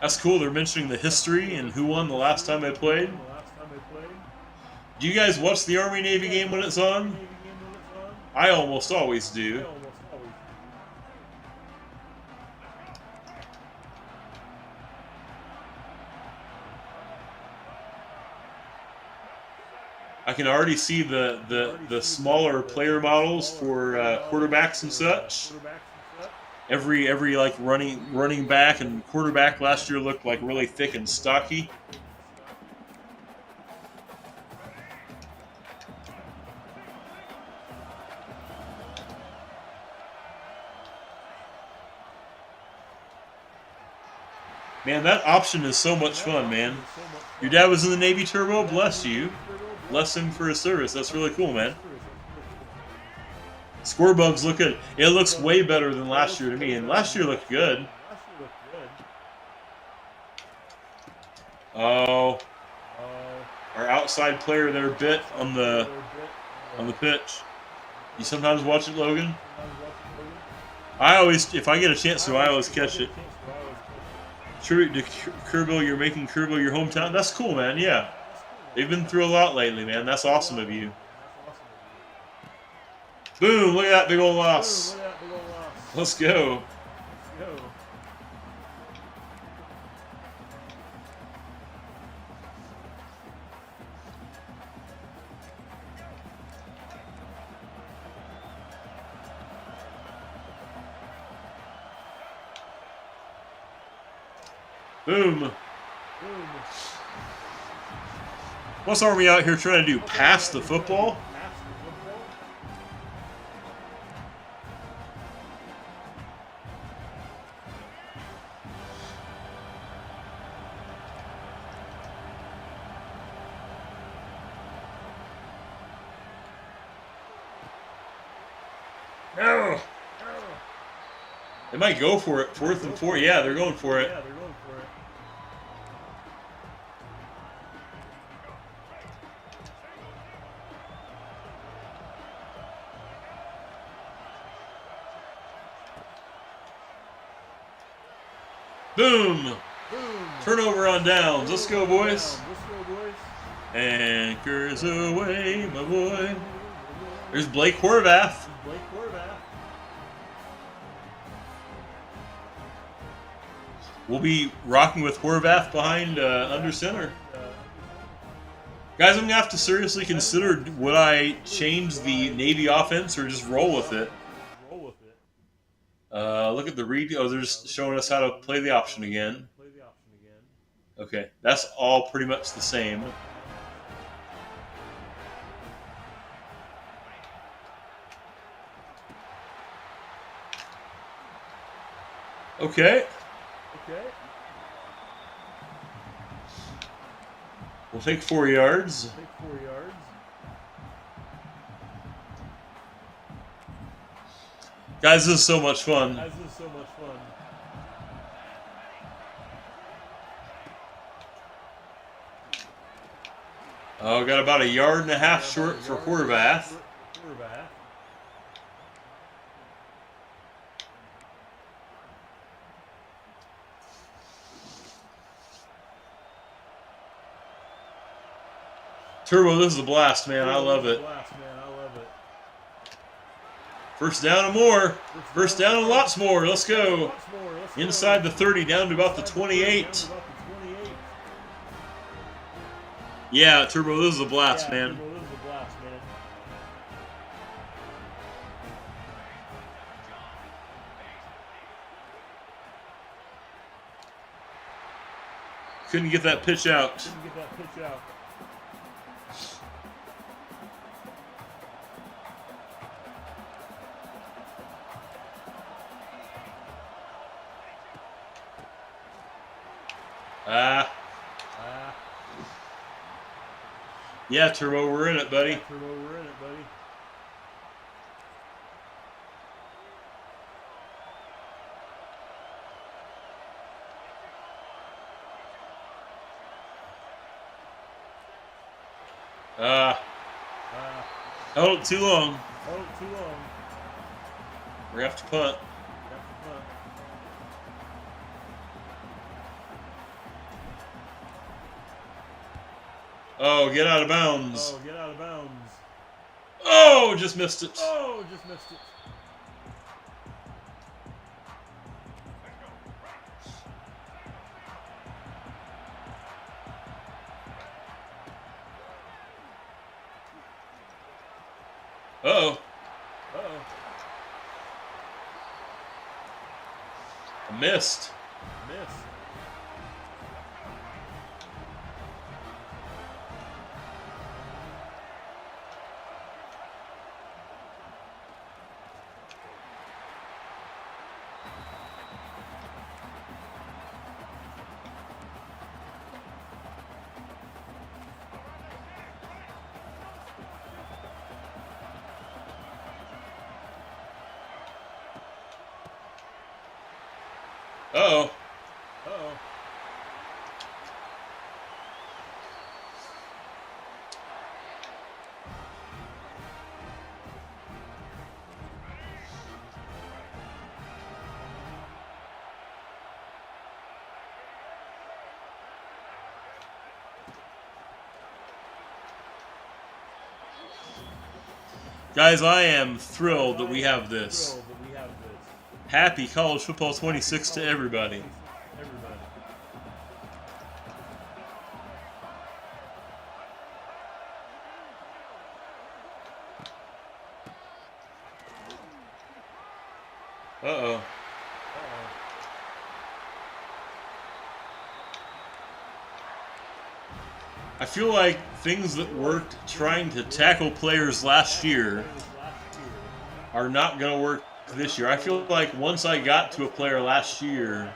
That's cool. They're mentioning the history and who won the last time they played. Do you guys watch the Army-Navy game when it's on? I almost always do. I can already see the smaller player models for quarterbacks and such. Every like running back and quarterback last year looked like really thick and stocky. Man, that option is so much fun, man. Your dad was in the Navy, Turbo? Bless you. Bless him for his service. That's really cool, man. Score bugs look good. It looks way better than last year to me, and last year looked good. Oh. Our outside player there bit on the pitch. You sometimes watch it, Logan? I always, if I get a chance to, I always catch it. Tribute to Kerrville, you're making Kerrville your hometown. That's cool, man. Yeah, they've been through a lot lately, man. That's awesome of you. Boom! Look at that big old loss. Let's go. Boom. What's Army out here trying to do? Pass the football? No. They might go for it. 4th and 4. Yeah, they're going for it. Boom! Turnover on downs. Let's go, boys. Anchors away, my boy. There's Blake Horvath. We'll be rocking with Horvath behind under center. Guys, I'm going to have to seriously consider would I change the Navy offense or just roll with it. Look at the read. Oh, they're just showing us how to play the option again. Okay, that's all pretty much the same. Okay. We'll take 4 yards. Guys, this is so much fun. Oh, got about 1.5 yards short for Horvath. Turbo, this is a blast, man. I love it. First down and more. First down and lots more. Let's go. Inside the 30, down to about the 28. Yeah, Turbo, this is a blast, man. Couldn't get that pitch out. Yeah, Turbo, we're in it, buddy. Held it too long. We're going to have to punt. Oh, get out of bounds. Oh, just missed it. Uh-oh. I missed. Uh-oh. Guys, I am thrilled that we have this. Happy College Football 26 to everybody. Uh-oh. I feel like things that worked trying to tackle players last year are not going to work this year. I feel like once I got to a player last year,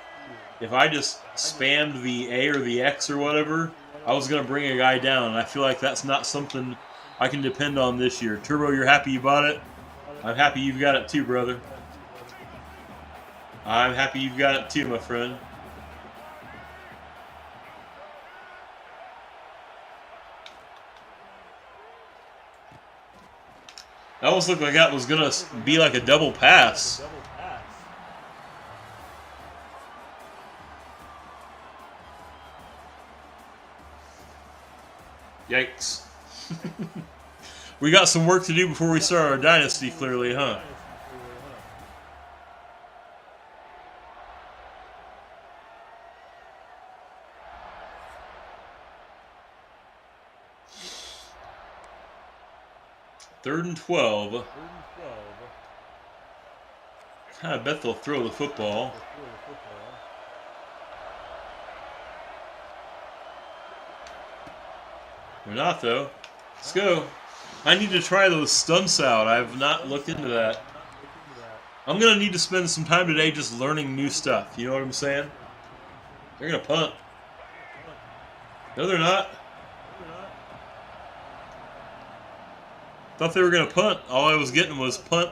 if I just spammed the A or the X or whatever, I was going to bring a guy down. And I feel like that's not something I can depend on this year. Turbo, you're happy you bought it? I'm happy you've got it too, brother. I'm happy you've got it too, my friend. That almost looked like that was going to be like a double pass. Yikes. We got some work to do before we start our dynasty, clearly, huh? Third and 12. I bet they'll throw the football. They're not, though. Let's go. I need to try those stunts out. I've not looked into that. I'm going to need to spend some time today just learning new stuff. You know what I'm saying? They're going to punt. No, they're not. Thought they were going to punt. All I was getting was punt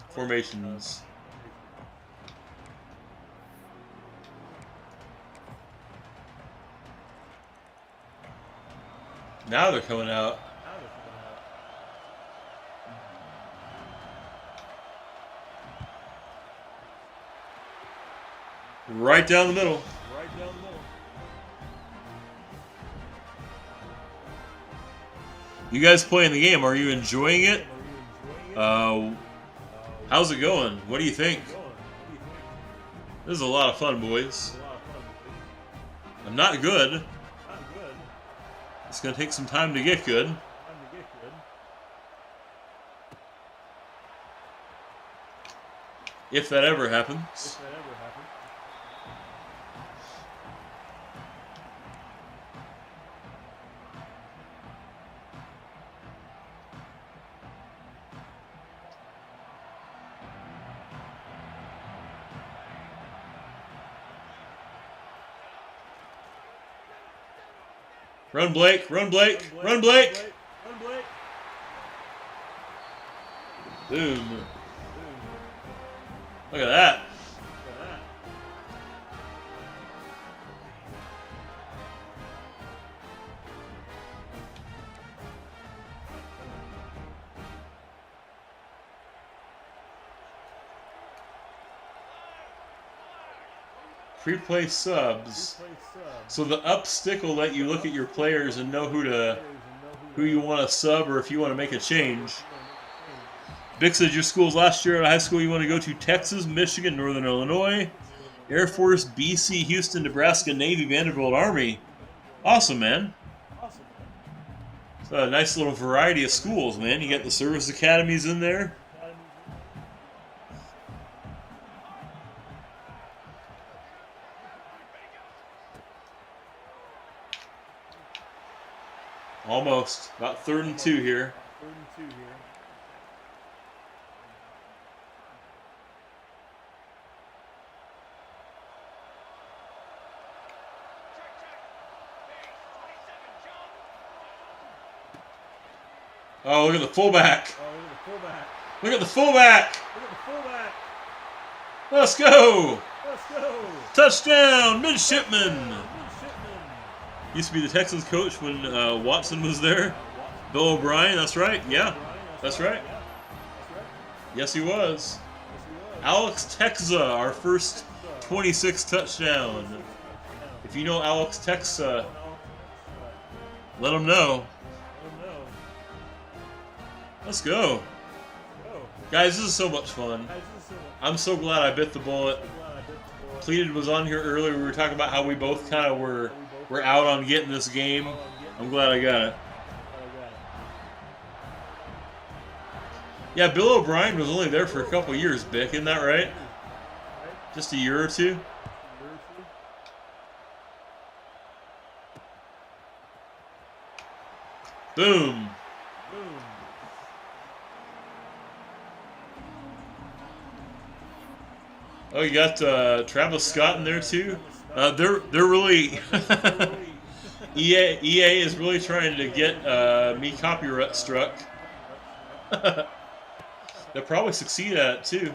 formations. Now they're coming out. Right down the middle. You guys playing the game, are you enjoying it? How's it going? What do you think? This is a lot of fun, boys. I'm not good. It's going to take some time to get good. If that ever happens. Run, Blake. Run, Blake. Run, Blake. Boom. Look at that. Pre-play subs. So the up stick will let you look at your players and know who you want to sub or if you want to make a change. Vic says your school's last year at high school. You want to go to Texas, Michigan, Northern Illinois, Air Force, BC, Houston, Nebraska, Navy, Vanderbilt, Army. Awesome, man. It's a nice little variety of schools, man. You got the service academies in there. Almost. About 3rd and 2 here. Oh, look at the fullback. Look at the fullback. Let's go. Touchdown, midshipman. Used to be the Texans coach when Watson was there. Bill O'Brien, that's right. Yeah, that's right. Yes, he was. Alex Texa, our first 26 touchdown. If you know Alex Texa, let him know. Let's go. Guys, this is so much fun. I'm so glad I bit the bullet. Pleated was on here earlier. We were talking about how we both kind of were out on getting this game. I'm glad I got it. Yeah, Bill O'Brien was only there for a couple years, Bick. Isn't that right? Just a year or two? Boom. Oh, you got Travis Scott in there too. They're really EA is really trying to get me copyright struck. They'll probably succeed at it too.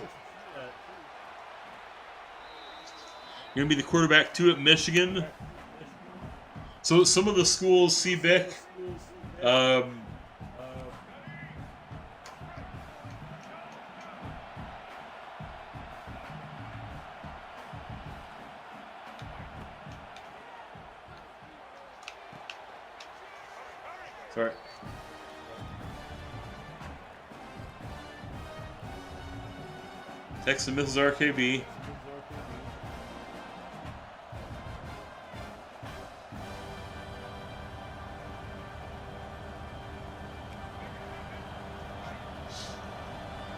You're gonna be the quarterback too at Michigan. So some of the schools, CBIC, sorry. Texas and Mrs. RKB.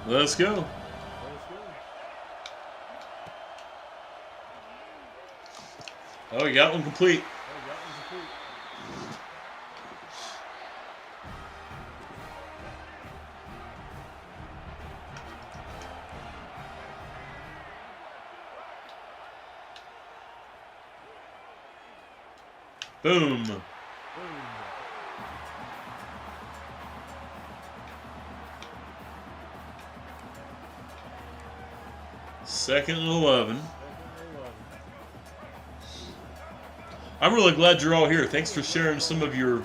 Let's go. Oh, you got one complete. Boom. Second and 11. I'm really glad you're all here. Thanks for sharing some of your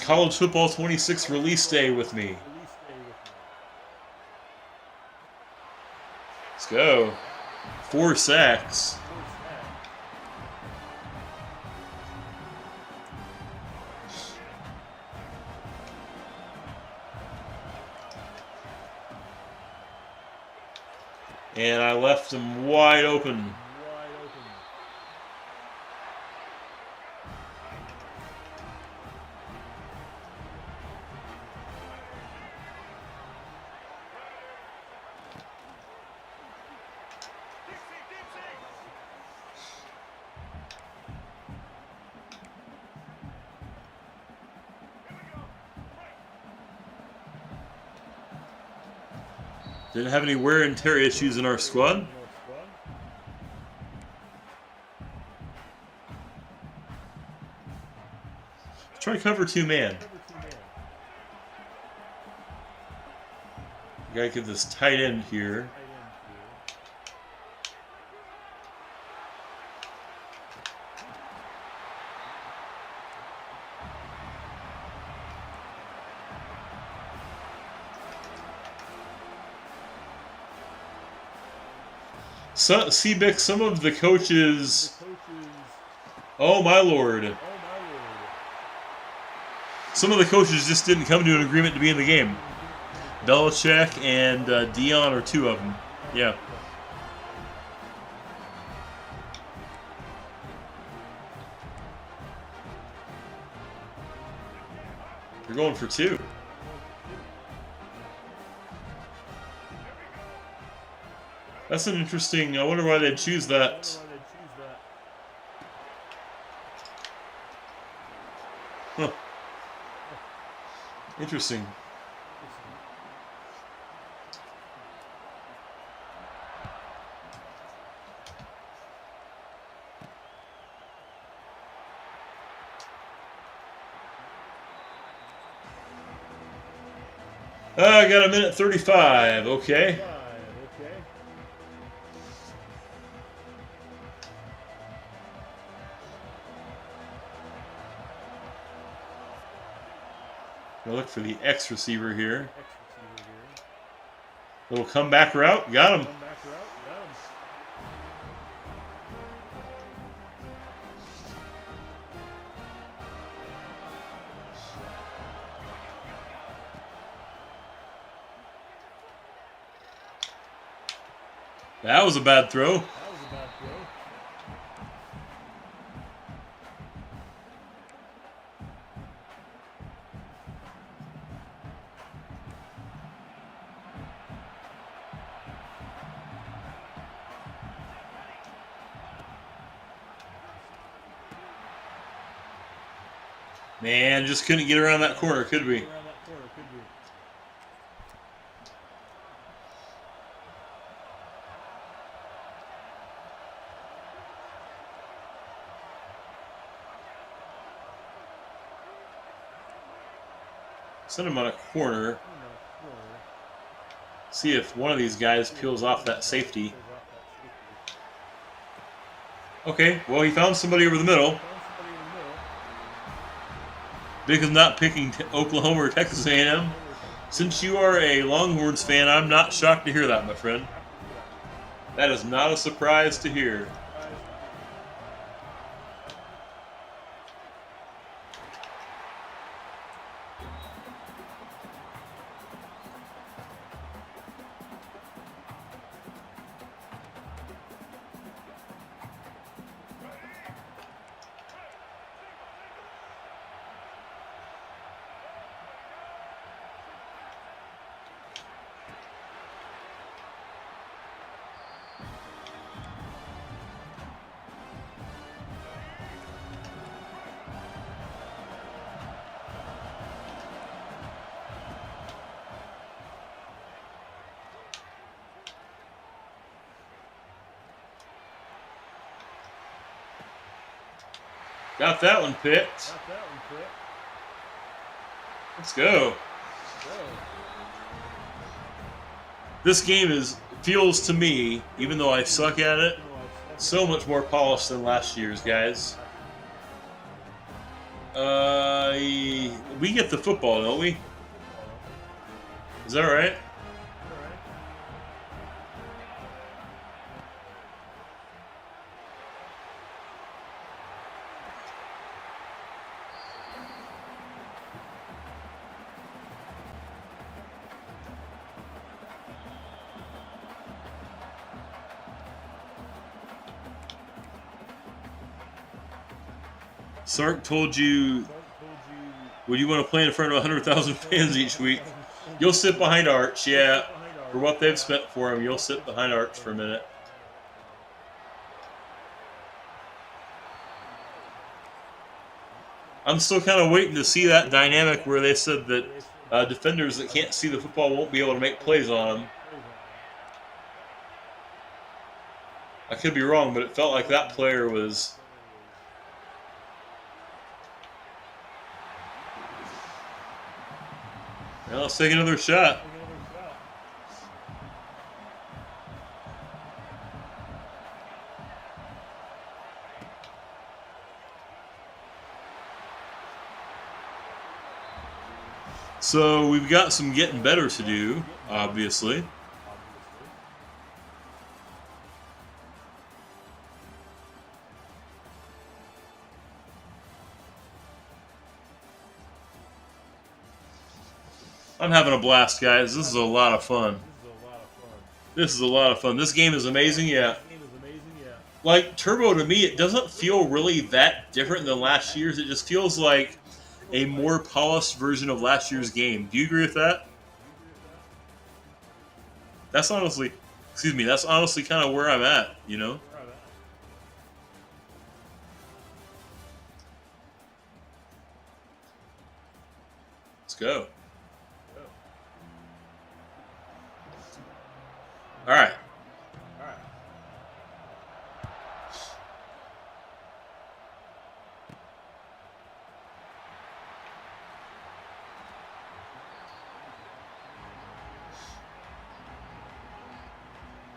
College Football 26 release day with me. Let's go. 4 sacks. And I left him wide open. Didn't have any wear and tear issues in our squad. Try to cover 2-man. Gotta get this tight end here. So, CBIC, some of the coaches... Oh, my lord. Some of the coaches just didn't come to an agreement to be in the game. Belichick and Dion are 2 of them. Yeah. They're going for 2. That's an interesting... I wonder why they'd choose that. Huh. Interesting. I got 1:35. Okay. I'll look for the X receiver here. Little comeback route. Got him. That was a bad throw. Man, just couldn't get around that corner, could we? Send him on a corner. See if one of these guys peels off that safety. Okay, well, he found somebody over the middle. Big is not picking Oklahoma or Texas A&M. Since you are a Longhorns fan, I'm not shocked to hear that, my friend. That is not a surprise to hear. Got that one picked. Let's go. This game feels to me, even though I suck at it, so much more polished than last year's, guys. We get the football, don't we? Is that right? Sark told you, would you want to play in front of 100,000 fans each week? You'll sit behind Arch, yeah. For what they've spent for him, you'll sit behind Arch for a minute. I'm still kind of waiting to see that dynamic where they said that defenders that can't see the football won't be able to make plays on them. I could be wrong, but it felt like that player was... Well, let's take another shot. So we've got some getting better to do, obviously. I'm having a blast, guys. This is a lot of fun. This is a lot of fun. This game is amazing, yeah. Like, Turbo, to me, it doesn't feel really that different than last year's. It just feels like a more polished version of last year's game. Do you agree with that? That's honestly, that's honestly kind of where I'm at, you know? Let's go. All right.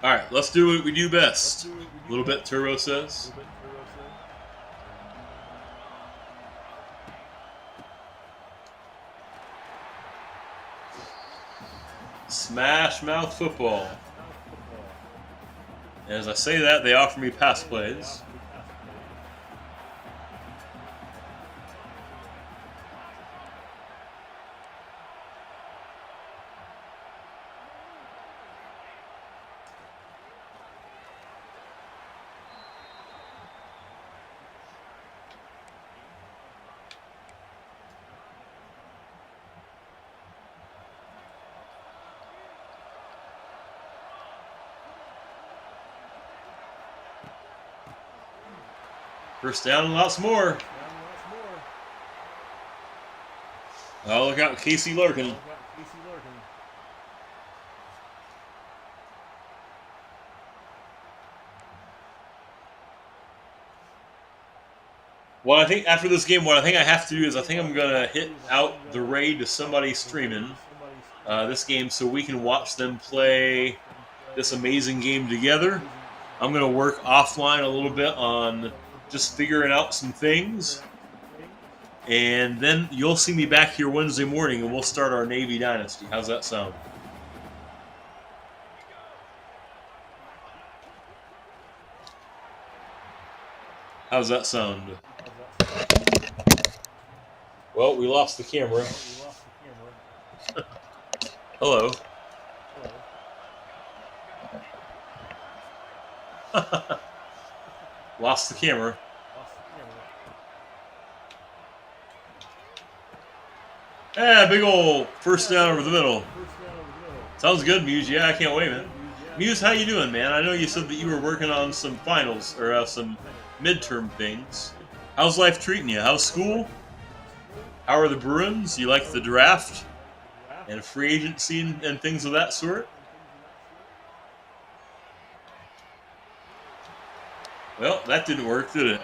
All right, let's do what we do best. A little bit, Turbo says. Smash mouth football. And as I say that, they offer me pass plays. First down and lots more. Oh, look out, Casey Larkin. Well, I think after this game, what I think I have to do is I think I'm going to hit out the raid to somebody streaming. this game so we can watch them play this amazing game together. I'm going to work offline a little bit on just figuring out some things. And then you'll see me back here Wednesday morning and we'll start our Navy Dynasty. How's that sound? How's that sound? Well, we lost the camera. Hello. Lost the camera. Yeah, big ol' first down over the middle. Sounds good, Muse. Yeah, I can't wait, man. Muse, how you doing, man? I know you said that you were working on some finals or some midterm things. How's life treating you? How's school? How are the Bruins? You like the draft and free agency and things of that sort? Well, that didn't work, did it?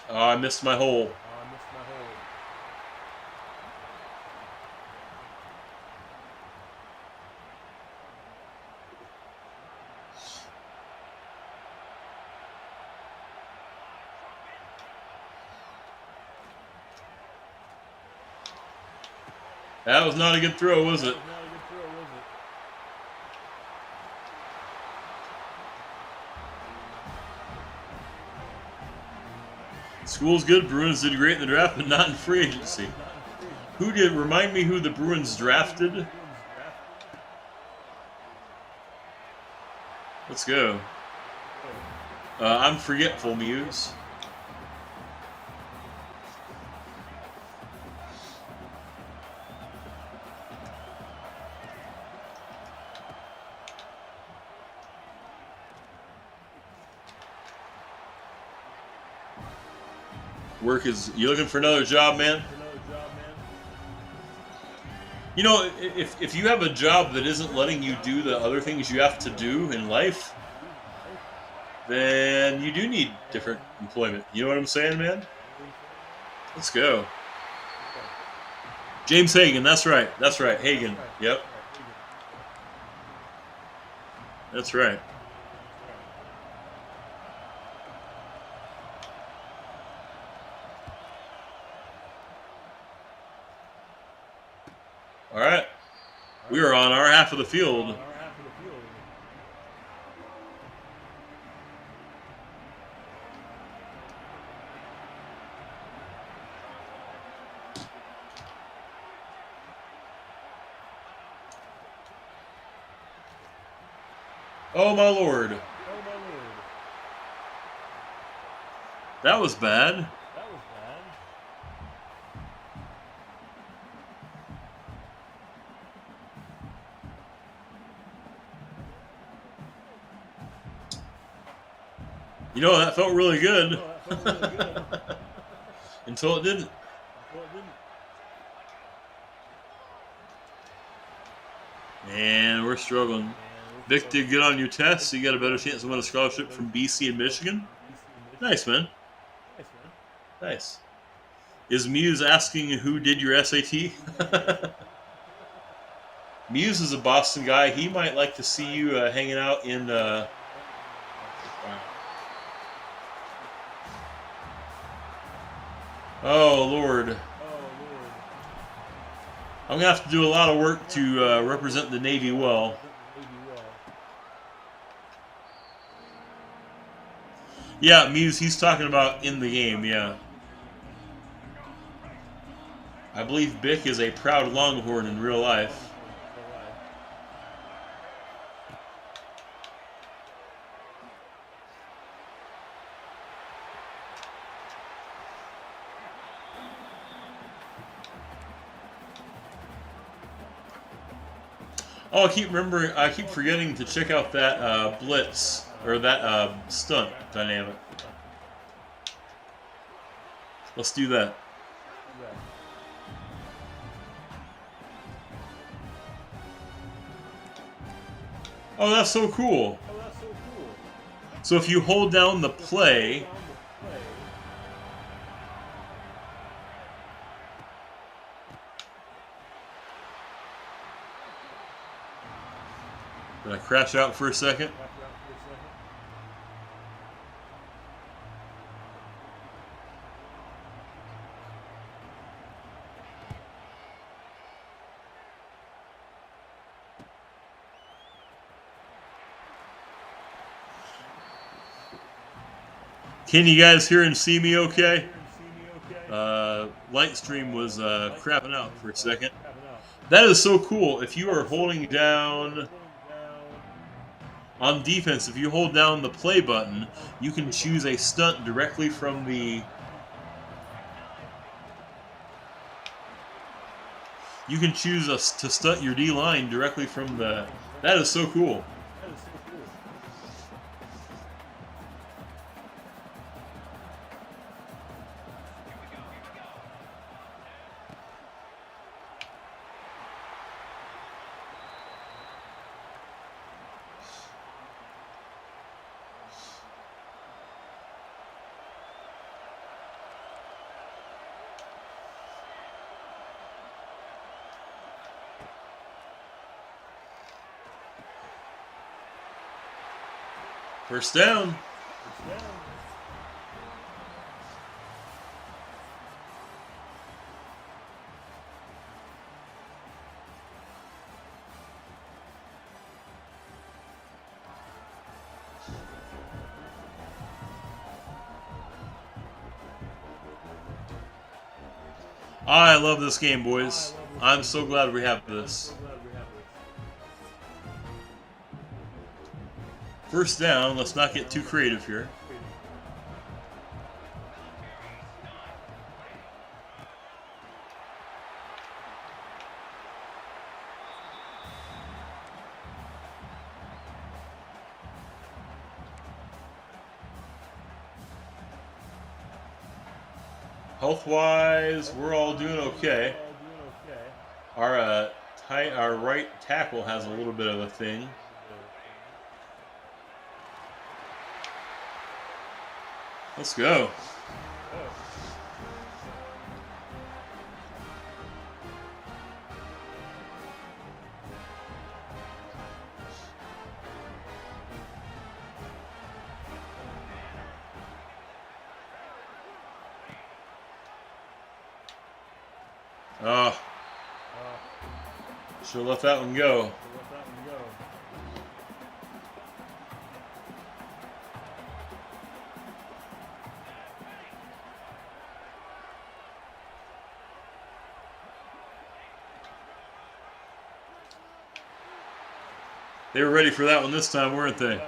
Oh, I missed my hole. That was not a good throw, was it? School's good. Bruins did great in the draft, but not in free agency. Who did? Remind me who the Bruins drafted. Let's go. I'm forgetful, Muse. Work is. You looking for another job, man? You know, if you have a job that isn't letting you do the other things you have to do in life, then you do need different employment. You know what I'm saying, man? Let's go. James Hagan, that's right. That's right. Hagan. Yep. That's right. All right. We are on our half of the field. Oh, my Lord. That was bad. You know, that felt really good. Until it didn't. And we're struggling. Vic did good on your test, so you got a better chance to win a scholarship from BC and Michigan. Nice, man. Nice. Is Muse asking who did your SAT? Muse is a Boston guy. He might like to see you hanging out in... Oh, Lord. I'm going to have to do a lot of work to represent the Navy well. Yeah, Muse, he's talking about in the game, yeah. I believe Bick is a proud Longhorn in real life. Oh, I keep forgetting to check out that blitz or that stunt dynamic. Let's do that. Oh, that's so cool. So if you hold down the play, did I crash out for a second? Can you guys hear and see me okay? Lightstream was crapping out for a second. That is so cool. If you are holding down on defense, if you hold down the play button, you can choose a stunt directly from the... You can choose to stunt your D-line directly from the... That is so cool. First down. I love this game, boys. I'm so glad we have this. First down, let's not get too creative here. Health-wise, we're all doing okay. Our right tackle has a little bit of a thing. Let's go. Should have let that one go. They were ready for that one this time, weren't they?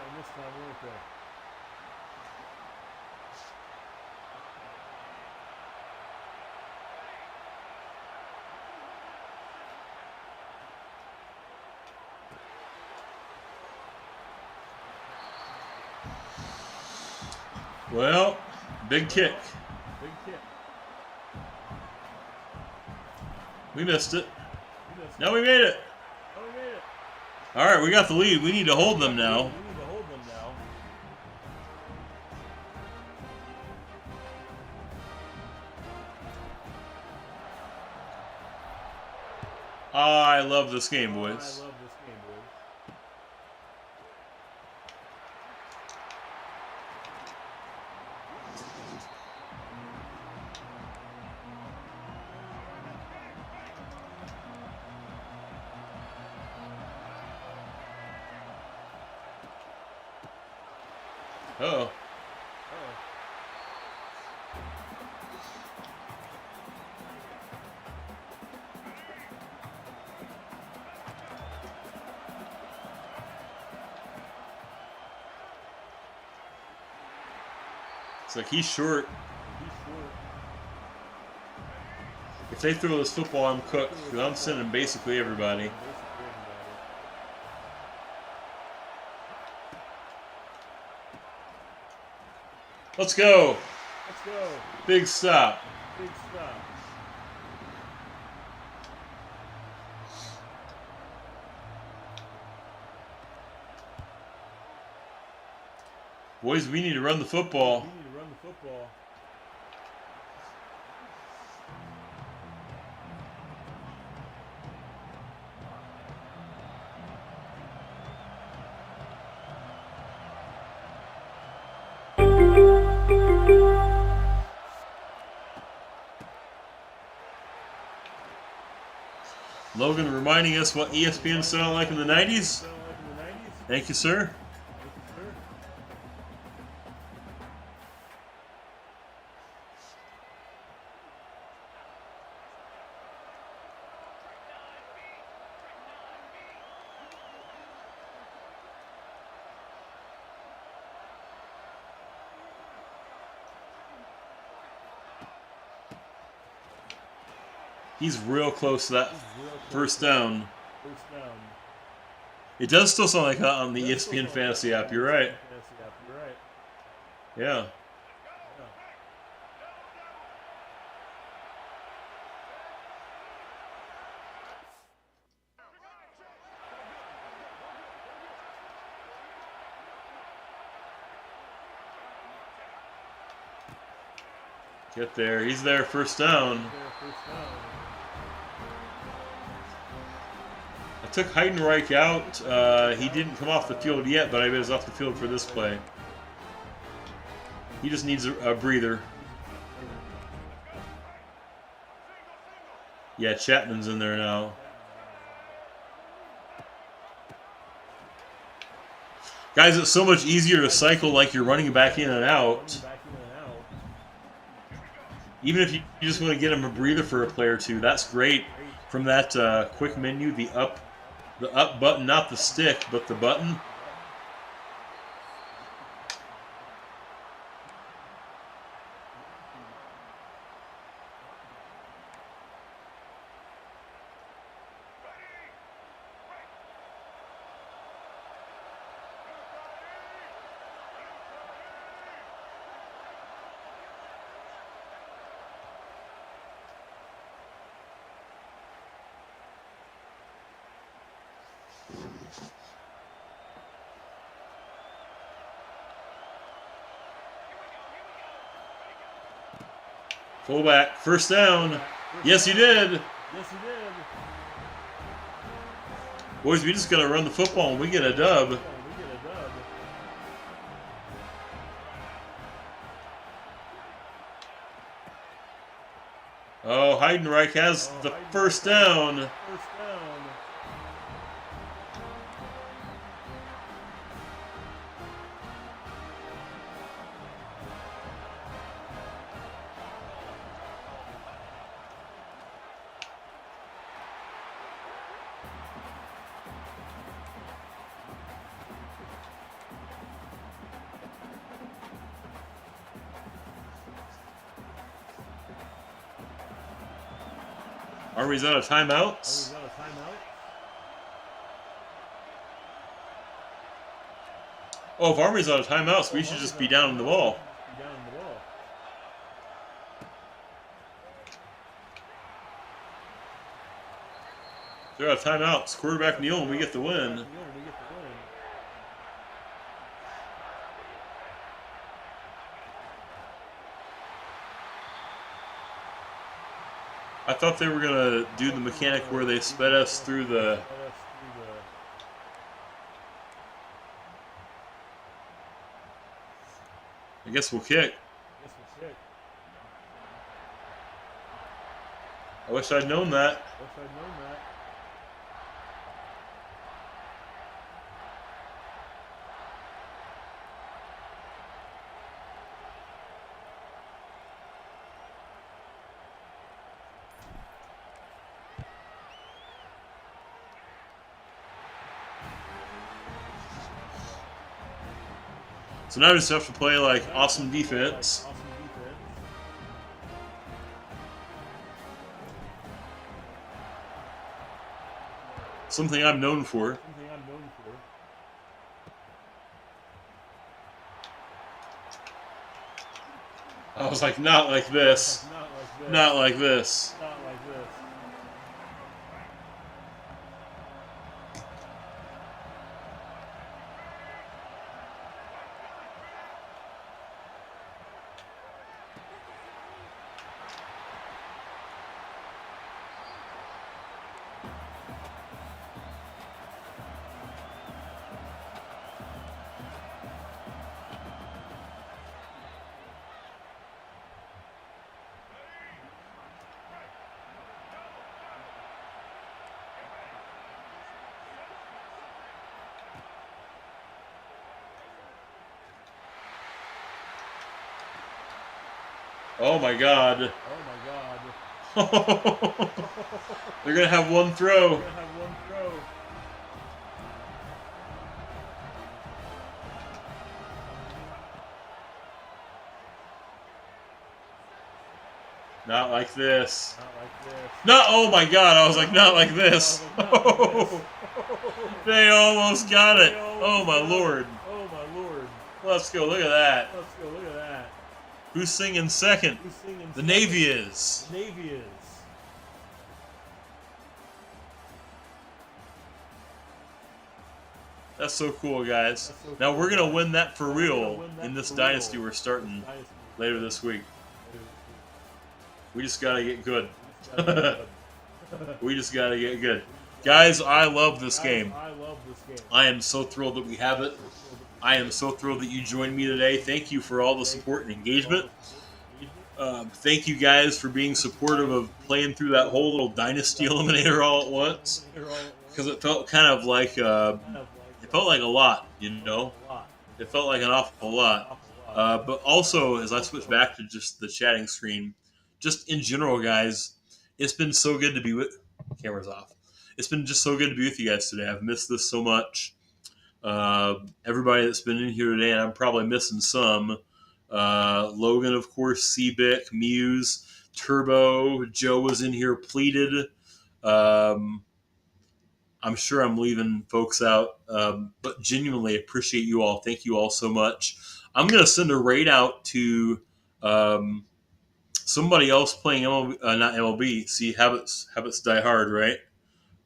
Well, big kick. We missed it. No, we made it. All right, we got the lead. We need to hold them now. I love this game, boys. Uh-oh. It's like he's short. If they throw this football, I'm cooked. Because I'm sending basically everybody. Let's go. Big stop. Boys, we need to run the football. Logan reminding us what ESPN sounded like in the 90s. Thank you, sir. He's real close to that first down. It does still sound like that on the ESPN Fantasy app. You're right. Yeah. Get there. He's there. First down. I took Heidenreich out. He didn't come off the field yet, but I bet he's off the field for this play. He just needs a breather. Yeah, Chapman's in there now. Guys, it's so much easier to cycle like you're running back in and out. Even if you just want to get him a breather for a play or two, that's great. From that quick menu, the up button, not the stick, but the button. Fullback, first down. Yes, he did. Boys, we just got to run the football and we get a dub. Oh, Heidenreich has the first down. Army's out of timeouts. Oh, if Army's out of timeouts, we should just be down in the ball. They're out of timeouts. Quarterback kneel and we get the win. I thought they were going to do the mechanic where they sped us through the... I guess we'll kick. I wish I'd known that. So now we just have to play like awesome defense. Something I'm known for. I was like, not like this. Not like this. Oh my God. They're gonna have one throw. Not like this. Not. Oh my God! I was like, not like this. They almost got it. Oh my Lord. Let's go. Look at that. Who's singing second? The Navy is. That's so cool, guys. Now we're gonna win that for real in this dynasty we're starting later this week. We just gotta get good. We just gotta get good. Guys, I love this game. I am so thrilled that we have it. I am so thrilled that you joined me today. Thank you for all the support and engagement. Thank you guys for being supportive of playing through that whole little Dynasty Eliminator all at once. Because it felt kind of like, it felt like a lot, you know? It felt like an awful lot. But also, as I switch back to just the chatting screen, just in general, guys, it's been so good to be with... Camera's off. It's been just so good to be with you guys today. I've missed this so much. Everybody that's been in here today, and I'm probably missing some. Logan, of course, Seabic, Muse, Turbo, Joe was in here, Pleated. I'm sure I'm leaving folks out, but genuinely appreciate you all. Thank you all so much. I'm going to send a raid out to somebody else playing MLB, not MLB. See, habits die hard, right?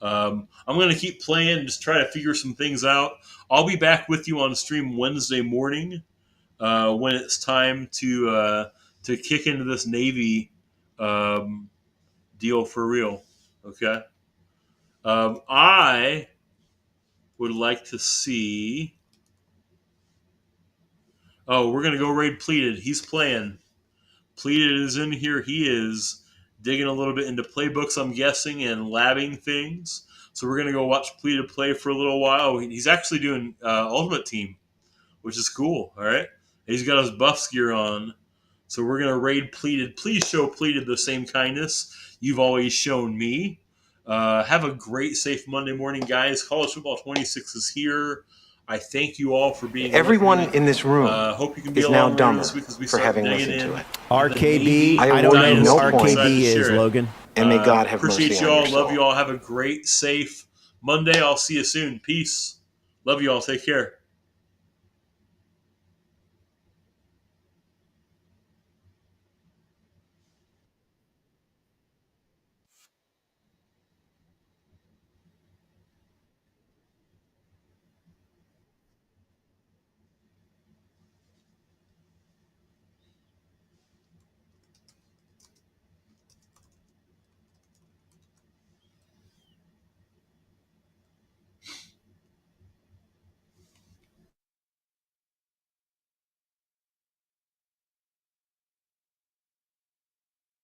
I'm going to keep playing, just try to figure some things out. I'll be back with you on stream Wednesday morning when it's time to kick into this Navy deal for real. Okay. I would like to see. Oh, we're gonna go raid Pleated. He's playing. Pleated is in here. He is digging a little bit into playbooks, I'm guessing, and labbing things. So we're gonna go watch Pleated play for a little while. He's actually doing Ultimate Team, which is cool. All right, he's got his buffs gear on. So we're gonna raid Pleated. Please show Pleated the same kindness you've always shown me. Have a great, safe Monday morning, guys. College Football 26 is here. I thank you all for being Everyone in this room hope you can be is now dumber this week as we for start having digging listened in. to it. RKB, I I don't award know you who no RKB points. is, Logan. And may God have appreciate mercy you on all. your soul. Love you all. Have a great, safe Monday. I'll see you soon. Peace. Love you all. Take care.